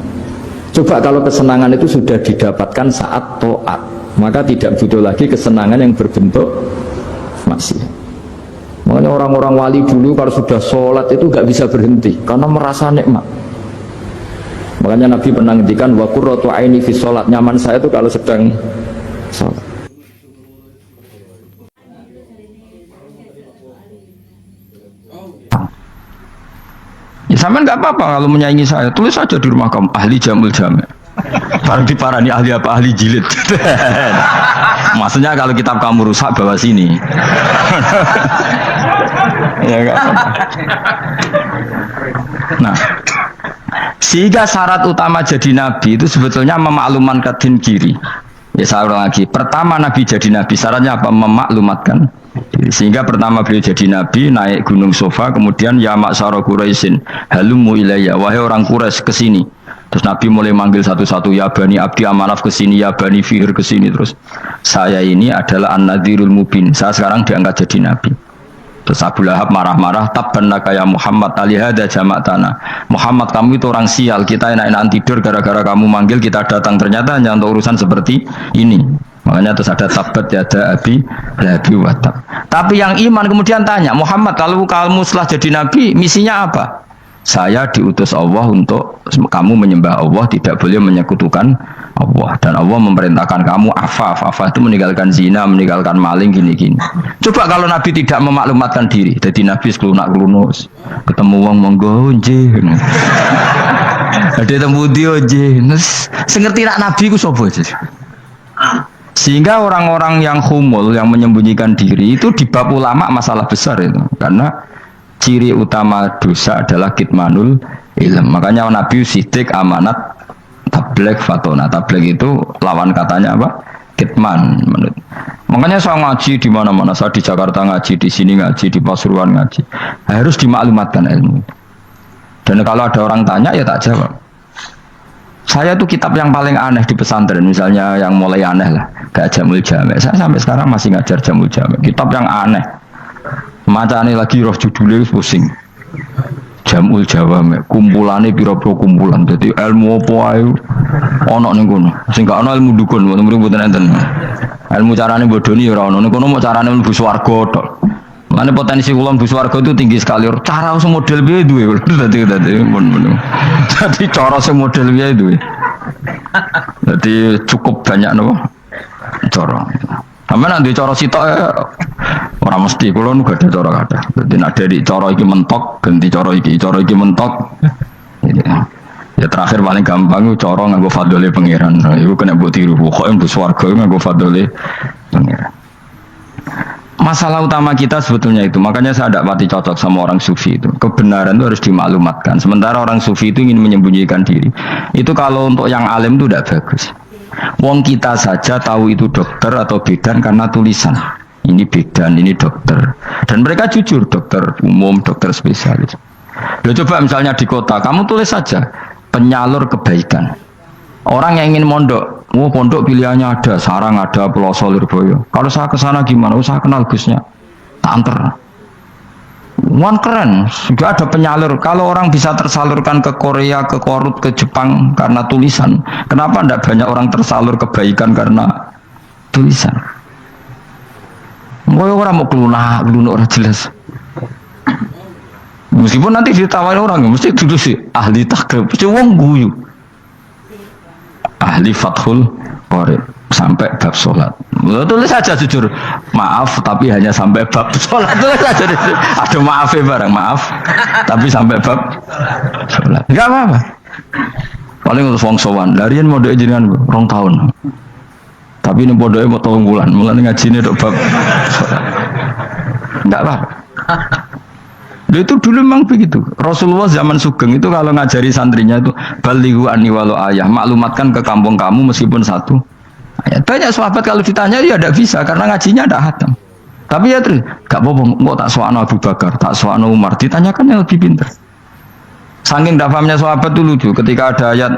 Coba kalau kesenangan itu sudah didapatkan saat taat, maka tidak butuh lagi kesenangan yang berbentuk maksiat. Makanya orang-orang wali dulu kalau sudah sholat itu gak bisa berhenti karena merasa nikmat. Makanya Nabi pernah ngendikan wa qurratu aini fi sholat, nyaman saya itu kalau sedang sholat. Ya sampean nggak apa-apa kalau menyaingi saya, tulis saja di rumah kamu ahli jamul jami'. Baru diparani ahli apa? Ahli jilid. Maksudnya kalau kitab kamu rusak bawa sini. Ya enggak apa-apa. Nah, sehingga syarat utama jadi nabi itu sebetulnya memaklumatkan din kiri. Ya saya ulang lagi. Pertama nabi jadi nabi syaratnya apa? Memaklumatkan. Sehingga pertama beliau jadi nabi naik gunung Sofa, kemudian ya maksara Quraisyin halumu ilayya, wahai orang Quraisy kesini. Terus nabi mulai manggil satu-satu, ya bani abdi amanaf kesini, ya bani fihr kesini. Terus saya ini adalah an-nadhirul mubin, saya sekarang diangkat jadi nabi. Terus Abu Lahab marah-marah, tabbannaka ya Muhammad alihada jama'tana. Muhammad kamu itu orang sial, kita enak-enakan tidur gara-gara kamu manggil kita datang, ternyata hanya untuk urusan seperti ini. Makanya terus ada tabat yada abi labi watab. Tapi yang iman kemudian tanya, Muhammad kalau kamu setelah jadi nabi misinya apa? Saya diutus Allah untuk kamu menyembah Allah, tidak boleh menyekutukan Allah, dan Allah memerintahkan kamu afaf itu meninggalkan zina, meninggalkan maling, gini-gini. Coba kalau nabi tidak memaklumatkan diri, jadi nabi seklunak-klunus ketemu wong monggo nggih ada temu dia nggih sing ngerti nak nabi ku sapa aja. Sehingga orang-orang yang humul, yang menyembunyikan diri itu di bab ulama masalah besar itu. Karena ciri utama dosa adalah kitmanul ilm. Makanya Nabi sidik amanat tabligh fatona. Tabligh itu lawan katanya apa? Kitman. Makanya saya ngaji di mana-mana. Saya di Jakarta ngaji, di sini ngaji, di Pasuruan ngaji. Harus dimaklumatkan ilmu. Dan kalau ada orang tanya ya tak jawab. Saya tuh kitab yang paling aneh di pesantren, misalnya yang mulai aneh lah, gak Jamul Jami'. Saya sampai sekarang masih ngajar Jamul Jami'. Kitab yang aneh. Macane lagi roh judulnya pusing. Jamul Jawami, kumpulane pira-pira kumpulan. Dadi ilmu apa ae ana ning kono. Sing gak ana ilmu dukun, mboten enten. Ilmu carane bodoni ora ana. Ning kono mau carane mlebu swarga tok. Mane potensi kula mlebu swarga itu tinggi sekali. Cara sing model piye duwe. Dadi mun. Dadi cara sing model piye duwe. Dadi cukup banyak napa? Cara. Sampeyan nek cara sitok ora mesti kula nu gak ada cara kathah. Dadi nek dari cara iki mentok ganti cara iki mentok. Ya terakhir paling gampang itu cara nganggo fadhole pangeran. Iku kena mbok tiru pokoke mbok swarga nganggo fadhole pangeran. Masalah utama kita sebetulnya itu, makanya saya tidak pati cocok sama orang sufi itu. Kebenaran itu harus dimaklumatkan. Sementara orang sufi itu ingin menyembunyikan diri. Itu kalau untuk yang alim itu tidak bagus. Wong kita saja tahu itu dokter atau bidan karena tulisan. Ini bidan, ini dokter. Dan mereka jujur, dokter umum, dokter spesialis. Loh, coba misalnya di kota, kamu tulis saja penyalur kebaikan. Orang yang ingin mondok, pondok pilihannya ada, Sarang ada, Peloso, Lirboyo. Kalau saya ke sana gimana? Saya kenal Gusnya, tak anter. Keren, juga ada penyalur. Kalau orang bisa tersalurkan ke Korea, ke Korut, ke Jepang karena tulisan, kenapa tidak banyak orang tersalur kebaikan karena tulisan? Orang mau kelunak orang jelas. Meskipun nanti ditawari orang, mesti dulu sih ahli takrib, cuma guyu, ahli fathul qorib sampai bab sholat. Tulis saja jujur, maaf tapi hanya sampai bab sholat. Tulis saja, ada maafnya barang, maaf tapi sampai bab sholat. Enggak apa-apa. Paling untuk wong sowan, larian modal jenengan 2 tahun. Tapi ini bodohnya mau 3 bulan, mulai ngajinya dok bab sholat. Enggak apa-apa. Itu dulu memang begitu. Rasulullah zaman Sugeng itu kalau ngajari santrinya itu balighu anni walau ayah, maklumatkan ke kampung kamu meskipun 1 ayat. Banyak sahabat kalau ditanya dia tidak bisa karena ngajinya tidak hatam. Tapi ya terus, gak apa-apa, mau tak soal Abu Bakar, tak soal Umar, ditanyakan yang lebih pintar. Saking dafaamnya sahabat itu lucu, ketika ada ayat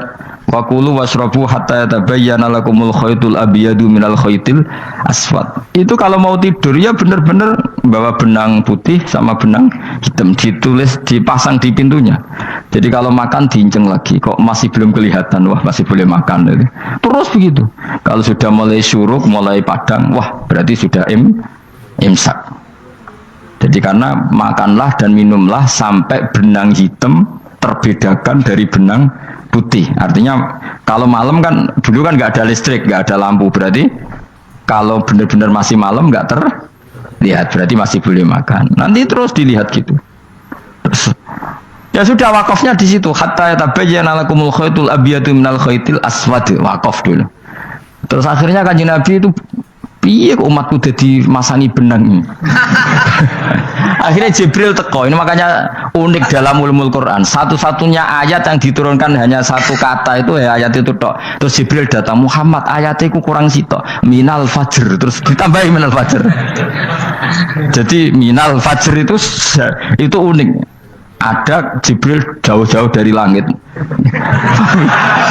Wakulu wasrobu hatta yatabayyana lakumul khaytul abyadu minal khaytil aswad. Itu kalau mau tidur ya benar-benar bawa benang putih sama benang hitam, ditulis dipasang di pintunya. Jadi kalau makan diinceng lagi, kok masih belum kelihatan, wah masih boleh makan. Terus begitu. Kalau sudah mulai syuruk, mulai padang, wah berarti sudah imsak. Jadi karena makanlah dan minumlah sampai benang hitam terbedakan dari benang putih. Artinya kalau malam kan dulu kan nggak ada listrik, nggak ada lampu, berarti kalau benar-benar masih malam nggak terlihat, berarti masih boleh makan. Nanti terus dilihat gitu. Terus, ya sudah wakafnya di situ. Hatta yatabayyana lakumul khaytul abyadu minal khaytil aswad, wakaf dulu. Terus akhirnya Kanjeng Nabi itu piye kok umatku jadi masangi benang ini. Akhirnya Jibril teko. Ini makanya unik dalam ulumul Quran. Satu-satunya ayat yang diturunkan hanya 1 kata itu ya ayat itu tok. Terus Jibril datang, Muhammad ayatnya itu kurang sitok. Minal fajr. Terus ditambahi minal fajr. Jadi minal fajr itu unik. Ada Jibril jauh-jauh dari langit.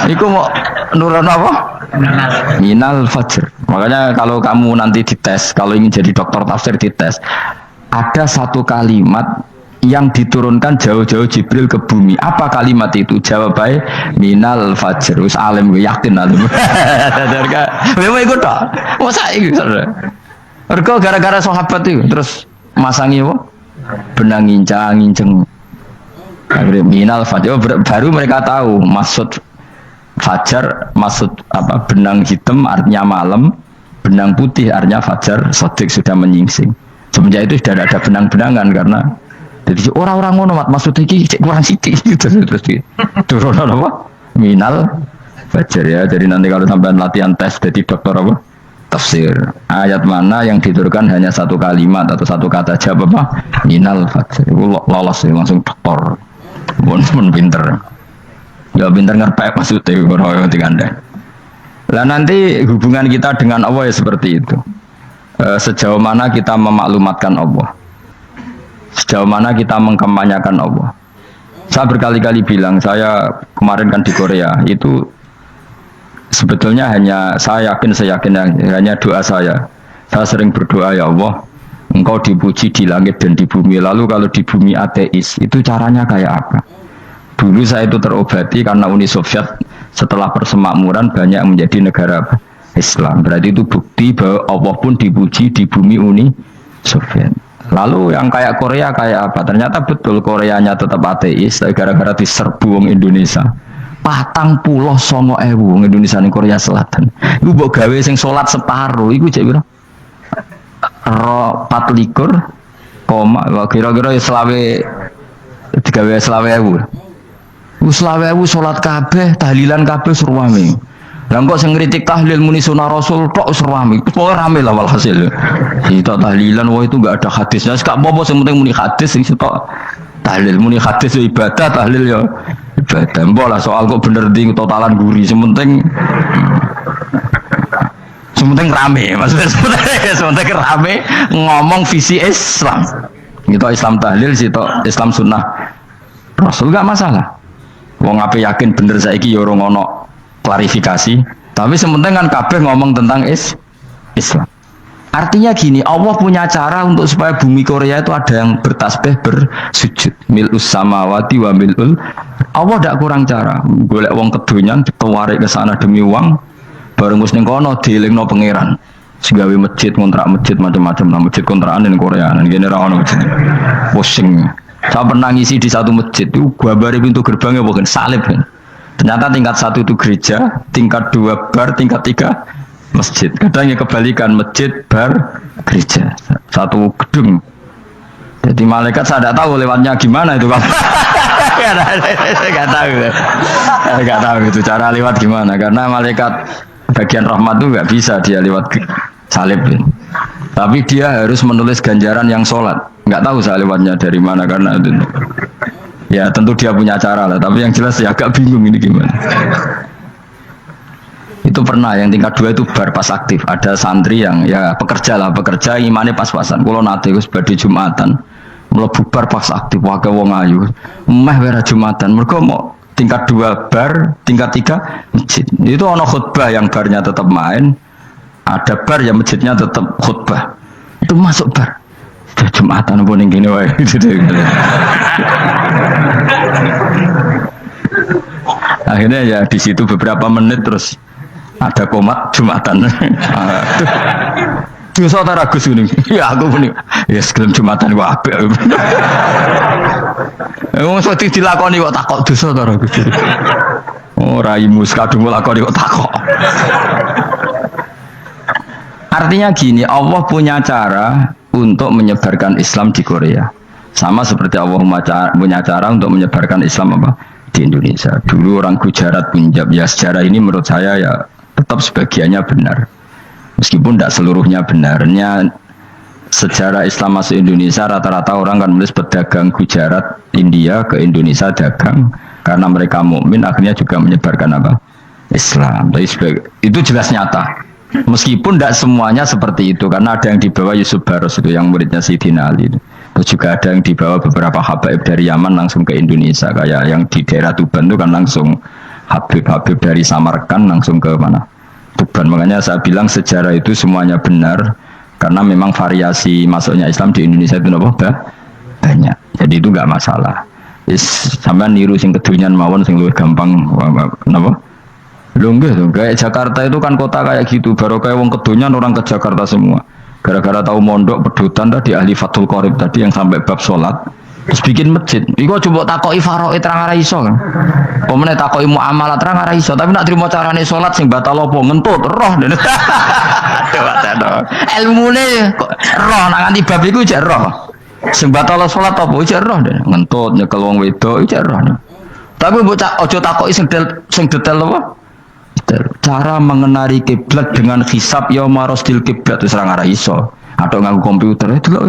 Iku mau nurun apa? Minal fajr. Makanya kalau kamu nanti dites, kalau ingin jadi dokter tafsir dites, ada 1 kalimat yang diturunkan jauh-jauh Jibril ke bumi. Apa kalimat itu? Jawabannya minal fajr. Wis alim yakin alim. Memang ikut tak? Masa ikut? Mergo gara-gara sahabat itu terus masangi apa? Benang ngincang. Akhirnya minal fajr. Baru mereka tahu maksud fajar, maksud apa? Benang hitam artinya malam, benang putih artinya fajar. Sodik sudah menyingsing. Semenjak itu sudah ada benang-benangan karena jadi orang-orang ngono maksud iki kurang sithik gitu terus turun apa? Minal fajr ya. Jadi nanti kalau sampai latihan tes jadi dokter apa? Tafsir. Ayat mana yang diturunkan hanya 1 kalimat atau 1 kata jawab apa? Minal fajr. Itu lolos ya, langsung dokter. Pun pinter. Ya pinter ngerpek maksudnya orang Anda. Lah nanti hubungan kita dengan Allah ya seperti itu. Sejauh mana kita memaklumatkan Allah, sejauh mana kita mengkampanyakan Allah. Saya berkali-kali bilang, saya kemarin kan di Korea itu sebetulnya hanya saya yakin hanya doa saya. Saya sering berdoa, ya Allah, engkau dipuji di langit dan di bumi. Lalu kalau di bumi ateis, itu caranya kayak apa? Dulu saya itu terobati karena Uni Soviet setelah persemakmuran banyak menjadi negara Islam. Berarti itu bukti bahwa Allah pun dipuji di bumi Uni Soviet. Lalu yang kayak Korea kayak apa? Ternyata betul Koreanya tetap ateis, gara-gara diserbu wong Indonesia. 49.000 wong Indonesia ning Korea Selatan. Iku mbok gawe sing salat separo, iku cek piro? 24, kira-kira ya selawe digawe selawe ewu. Selawe ewu salat kabeh, tahlilan kabeh surwame. Lah kok sing ngritik tahlil muni sunah Rasul tok surwame. Pokoke rame lah walhasil. Kita tahlilan wah itu enggak ada hadisnya. Sak apa sing penting muni hadis sing sitok tahlil muni hadis ya ibadah, tahlil ya ibadah. Mbok lah soal kok bener ndi totalan guri, sementing rame, maksudnya sementing rame ngomong visi Islam. Gitu Islam tahlil, situ Islam sunnah Rasul gak masalah. Wong ape yakin bener saiki ya ora ono klarifikasi, tapi sementing kan kabeh ngomong tentang Islam. Artinya gini, Allah punya cara untuk supaya bumi Korea itu ada yang bertasbih bersujud. Mil'us samawati wa mil'ul. Allah tidak kurang cara. Golek wong kedonyan ditawarik ke sana demi uang. Bareng wis ning kono dielingno pangeran. Segawe masjid, kontrak masjid macam-macam lah, masjid kontrakan ning Korea. Nang kene ra ono masjid. Pusing. Saya pernah ngisi di satu masjid itu gambare pintu gerbangnya bukan salib kan. Ternyata tingkat 1 itu gereja, tingkat 2 bar, tingkat 3 masjid. Kadang ya kebalikan, masjid, bar, gereja. Satu gedung. Jadi malaikat saya tidak tahu lewatnya gimana itu kan. Gak tahu itu cara lewat gimana. Karena malaikat bagian rahmat itu nggak bisa dia lewat salib. Tapi dia harus menulis ganjaran yang sholat. Nggak tahu saya lewatnya dari mana karena itu. Ya tentu dia punya cara lah. Tapi yang jelas ya agak bingung ini gimana. Itu pernah yang tingkat 2 itu bar pas aktif. Ada santri yang ya pekerja imannya pas-pasan. Kalau nanti gus badhe Jumatan, mlebu bar pas aktif wae wong ayu. Meh wera Jumatan. Mergo mau tingkat 2 bar, tingkat 3 masjid. Itu ono khutbah yang barnya tetap main, ada bar yang masjidnya tetap khutbah. Itu masuk bar. Jumatan pun yang gini wae. Akhirnya ya di situ beberapa menit terus ada komat Jumatan. Dosa ta ragus ngene. Ya aku pun ya sekelem Jumatan wae apik. Wong iso dilakoni kok takok dosa ta ragus. Ora imus kadung lakoni kok takok. Artinya gini, Allah punya cara untuk menyebarkan Islam di Korea. Sama seperti Allah punya cara untuk menyebarkan Islam apa di Indonesia. Dulu orang Gujarat, Punjab, ya sejarah ini menurut saya ya tetap sebagiannya benar. Meskipun tidak seluruhnya benarnya. Sejarah Islam masuk Indonesia rata-rata orang kan menulis pedagang Gujarat, India ke Indonesia dagang karena mereka mukmin akhirnya juga menyebarkan apa? Islam. Itu jelas nyata. Meskipun tidak semuanya seperti itu karena ada yang dibawa Yusuf Baros itu yang muridnya Sayyidina Ali. Terus juga ada yang dibawa beberapa habaib dari Yaman langsung ke Indonesia, kayak yang di daerah Tuban itu kan langsung habib-habib dari Samarkand langsung ke mana? Tuban. Makanya saya bilang sejarah itu semuanya benar karena memang variasi masuknya Islam di Indonesia itu banyak. Jadi itu nggak masalah. Sampai niru sing kedunyan mawon sing luwih gampang napa? Lungguh tuh, kayak Jakarta itu kan kota kayak gitu, baru kayak wong kedonyan orang ke Jakarta semua. Gara-gara tahu mondok pedutan tadi ahli Fathul Qorib tadi yang sampai bab sholat, terus bikin masjid. Iku coba takoki faraid terang ora iso kan. Pemene takoki muamalah terang ora iso, tapi nak trimo carane sholat sing batal apa ngentut roh. Ilmune roh nang nganti bab iku jek roh. Sing batal sholat apa jek roh ngentut nyekel wong wedok jek roh. Tapi mbok aja takoki sing detail apa? Cara mengenali kiblat dengan hisab ya marostil kiblat itu serang arah iso atau nganggo komputer itu loh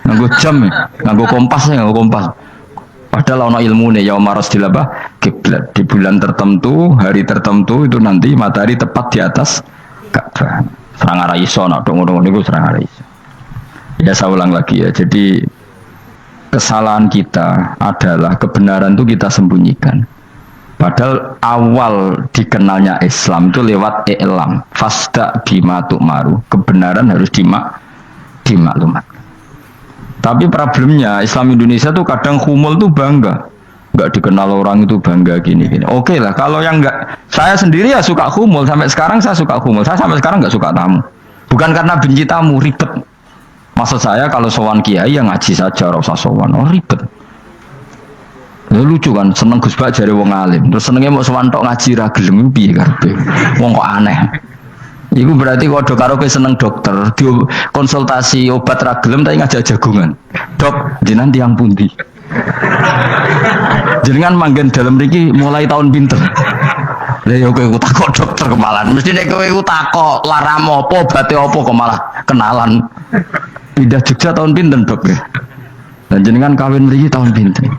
nganggo jam nganggo kompas padahal ono ilmu nih ya marostil apa kiblat di bulan tertentu hari tertentu itu nanti matahari tepat di atas Ka'bah serang arah iso nak ngono niku serang arah iso. Ya saya ulang lagi ya, jadi kesalahan kita adalah kebenaran itu kita sembunyikan. Padahal awal dikenalnya Islam itu lewat i'lam, fasda bima tu'maru. Kebenaran harus dimaklumat. Tapi problemnya Islam Indonesia tuh kadang khumul tuh bangga, nggak dikenal orang itu bangga gini-gini. Oke lah, kalau yang nggak, saya sendiri ya suka khumul, sampai sekarang saya suka khumul. Saya sampai sekarang nggak suka tamu, bukan karena benci tamu, ribet. Maksud saya kalau sowan kiai yang ngaji saja, rasa sowan, oh ribet. Ya, lucu kan, seneng Gus Bak jare wong alim, terus senengnya mau sowan tok ngaji ra gelem piye karepe. Wong kok aneh. Iku berarti kok dok karo seneng dokter, di konsultasi obat ra gelem tapi ngajak jagungan. Dok, jenengan tiyang pundi? Jenengan manggen dalam mriki mulai tahun pinter. Lah ya kowe takok dokter kemalan. Mesti nek kowe takok laram apa, obate apa kok malah kenalan. Pindah Jogja tahun pinten, Dok? Dan jenengan kawin mriki tahun pinten?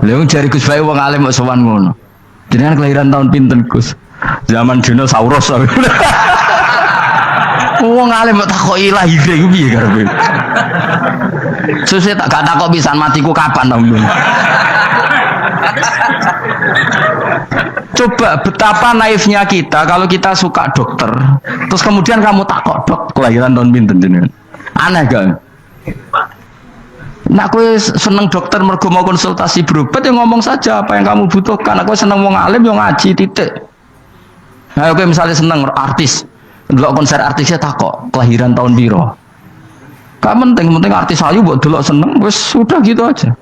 Lha wong jare Gus Bae wong alim kok sowan ngono. Jenengan kelahiran tahun pinten, Gus? Zaman dinosaurus. Wong alim kok takoki lahire ku piye karepe? Susah tak gak takok pisan matiku kapan to. Coba betapa naifnya kita kalau kita suka dokter, terus kemudian kamu takok, Dok, kelahiran tahun pinten jenengan? Aneh gak? Nak kowe seneng dokter mergo mau konsultasi berobat ya ngomong saja apa yang kamu butuhkan. Aku seneng wong alim yo ngaji titik. Nah, kowe misalnya seneng artis, delok konser artisnya takok kelahiran tahun piro. Gak penting artis ayu buat delok seneng, wes sudah gitu aja.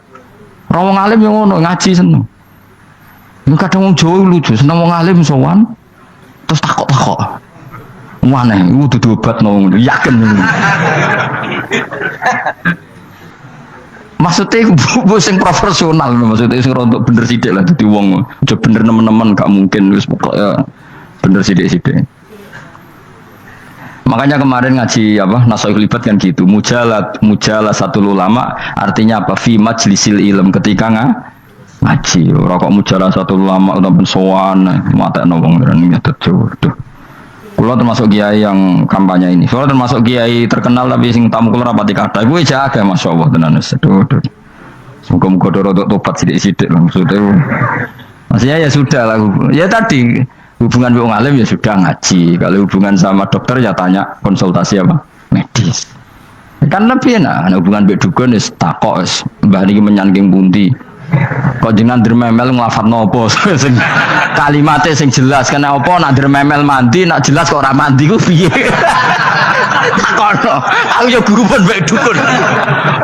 Wong alim yang ngono ngaji seneng. Ini kadang wong Jawa lucu, seneng wong alim sowan, terus takok. Mana? Iku dudu obat nong, yakin. Maksudnya bu sing profesional, maksudnya sing rontok bener sidik lah, jadi wong, coba bener nemen-nemen gak mungkin, wis pokoknya bener sidik. Makanya kemarin ngaji apa Nasoihul Ibad kan gitu, mujalah satu ulama artinya apa? Fi majlisil ilm, ketika ngaji. Rokok mujalah satu ulama udah pensoan, mata wong berani tuh. Kulo termasuk kiai yang kampanye ini. Soalnya termasuk kiai terkenal tapi sing tamu kulo rapati kata. Ibu jaga masyaallah tenan wis. Muga-muga rodok tobat sithik-sithik maksudnya. Maksudnya ya sudah lah. Ya tadi hubungan wong alim ya sudah ngaji. Kalau hubungan sama dokter ya tanya konsultasi apa? Medis. Kan lebih enak. Hubungan mbek dukun wis takok wis mbah niki menyangking pundi. Kok jenengan dermemel nglafadzno apa sing kalimate sing jelas kena apa nak dermemel mandi nak jelas kok ora mandi ku piye. Takono. Aku yo guru pun mbek dukun.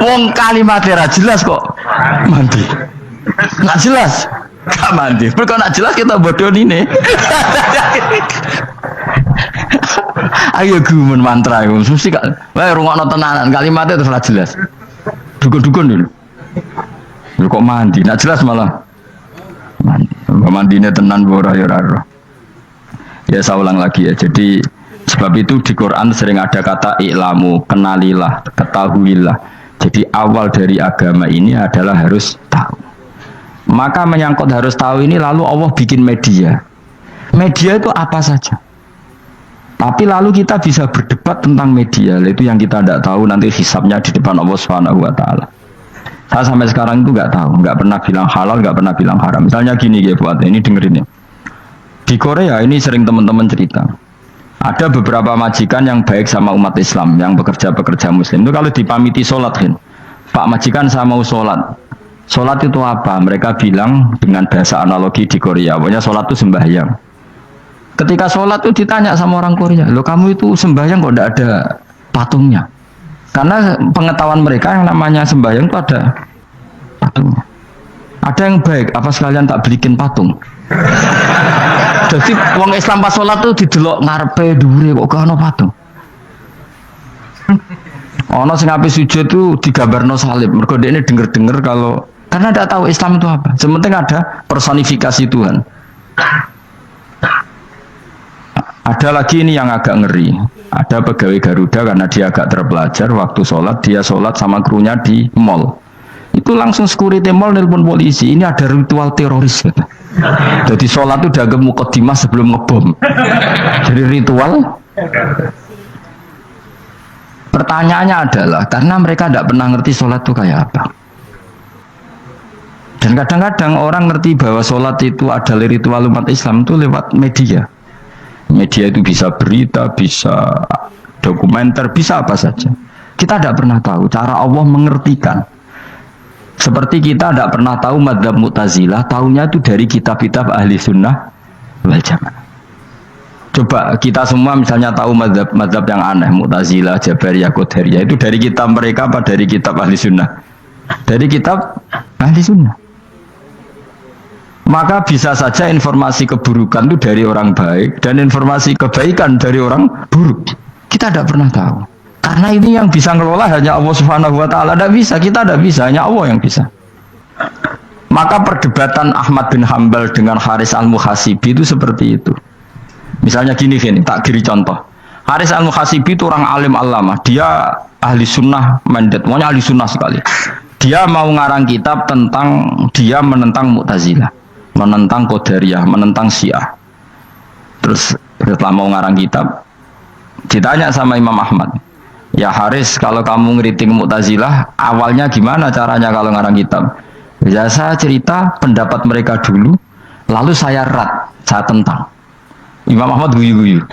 Wong kalimate ra jelas kok mandi. Nak jelas gak mandi. Mergo nak jelas kita bodoh ini. Ayo gumun mantra iku mesti gak. Wae rungokno tenanan kalimatnya terus ora jelas. Dukun-dukun dulu. Lu kok mandi? Nak jelas malah mandinya tenan ora ya ora. Ya saya ulang lagi ya. Jadi sebab itu di Quran sering ada kata i'lamu, kenalilah, ketahuilah. Jadi awal dari agama ini adalah harus tahu. Maka menyangkut harus tahu ini lalu Allah bikin media. Media itu apa saja. Tapi lalu kita bisa berdebat tentang media. Itu yang kita tidak tahu nanti hisabnya di depan Allah Subhanahu wa taala. Saya sampai sekarang itu nggak tahu, nggak pernah bilang halal, nggak pernah bilang haram. Misalnya gini ya buat ini dengerin ya. Di Korea ini sering teman-teman cerita. Ada beberapa majikan yang baik sama umat Islam, yang bekerja Muslim. Itu kalau dipamiti sholat, kan, Pak majikan saya mau sholat. Sholat itu apa? Mereka bilang dengan bahasa analogi di Korea, pokoknya sholat itu sembahyang. Ketika sholat itu ditanya sama orang Korea, loh kamu itu sembahyang kok tidak ada patungnya? Karena pengetahuan mereka yang namanya sembahyang itu ada patungnya. Ada yang baik, apa sekalian tak belikin patung? Jadi wong Islam pas sholat tuh didelok ngarepe dhuwure kok gak ono patung. Ono sing ape sujud tuh digambarno salib. Mergo dekne denger-denger kalau karena tidak tahu Islam itu apa. Sementing ada personifikasi Tuhan. Ada lagi ini yang agak ngeri. Ada pegawai Garuda karena dia agak terpelajar waktu sholat, dia sholat sama krunya di mall. Itu langsung security mall nelpon polisi. Ini ada ritual teroris. Gitu. Jadi sholat itu dianggap mukadimah sebelum ngebom. Jadi ritual. Pertanyaannya adalah karena mereka tidak pernah ngerti sholat itu kayak apa. Dan kadang-kadang orang ngerti bahwa sholat itu adalah ritual umat Islam itu lewat media. Media itu bisa berita, bisa dokumenter, bisa apa saja. Kita tidak pernah tahu cara Allah mengertikan. Seperti kita tidak pernah tahu madzhab Mu'tazilah, tahunya itu dari kitab-kitab ahli sunnah wal jamaah. Coba kita semua misalnya tahu madzhab yang aneh, Mu'tazilah, Jabariyah, Qadariyah, itu dari kitab mereka apa dari kitab ahli sunnah? Dari kitab ahli sunnah. Maka bisa saja informasi keburukan itu dari orang baik dan informasi kebaikan dari orang buruk. Kita tidak pernah tahu. Karena ini yang bisa ngelola hanya Allah Subhanahu wa taala. Tidak bisa, kita tidak bisa, hanya Allah yang bisa. Maka perdebatan Ahmad bin Hambal dengan Haris al-Muhasibi itu seperti itu. Misalnya gini, tak kiri contoh. Haris al-Muhasibi itu orang alim allamah. Dia ahli sunnah mandat, pokoknya ahli sunnah sekali. Dia mau ngarang kitab tentang, dia menentang Mu'tazilah, menentang Qadariyah, menentang Syiah. Terus setelah mau ngarang kitab, ditanya sama Imam Ahmad, ya Haris, kalau kamu ngeriting Mu'tazilah, awalnya gimana caranya kalau ngarang kitab? Ya saya cerita pendapat mereka dulu, lalu saya saya tentang. Imam Ahmad guyu-guyu.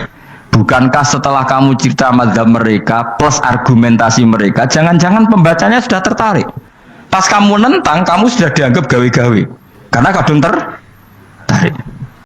Bukankah setelah kamu cerita mazhab mereka plus argumentasi mereka, jangan-jangan pembacanya sudah tertarik. Pas kamu nentang, kamu sudah dianggap gawe-gawe. Karena kadung tertarik.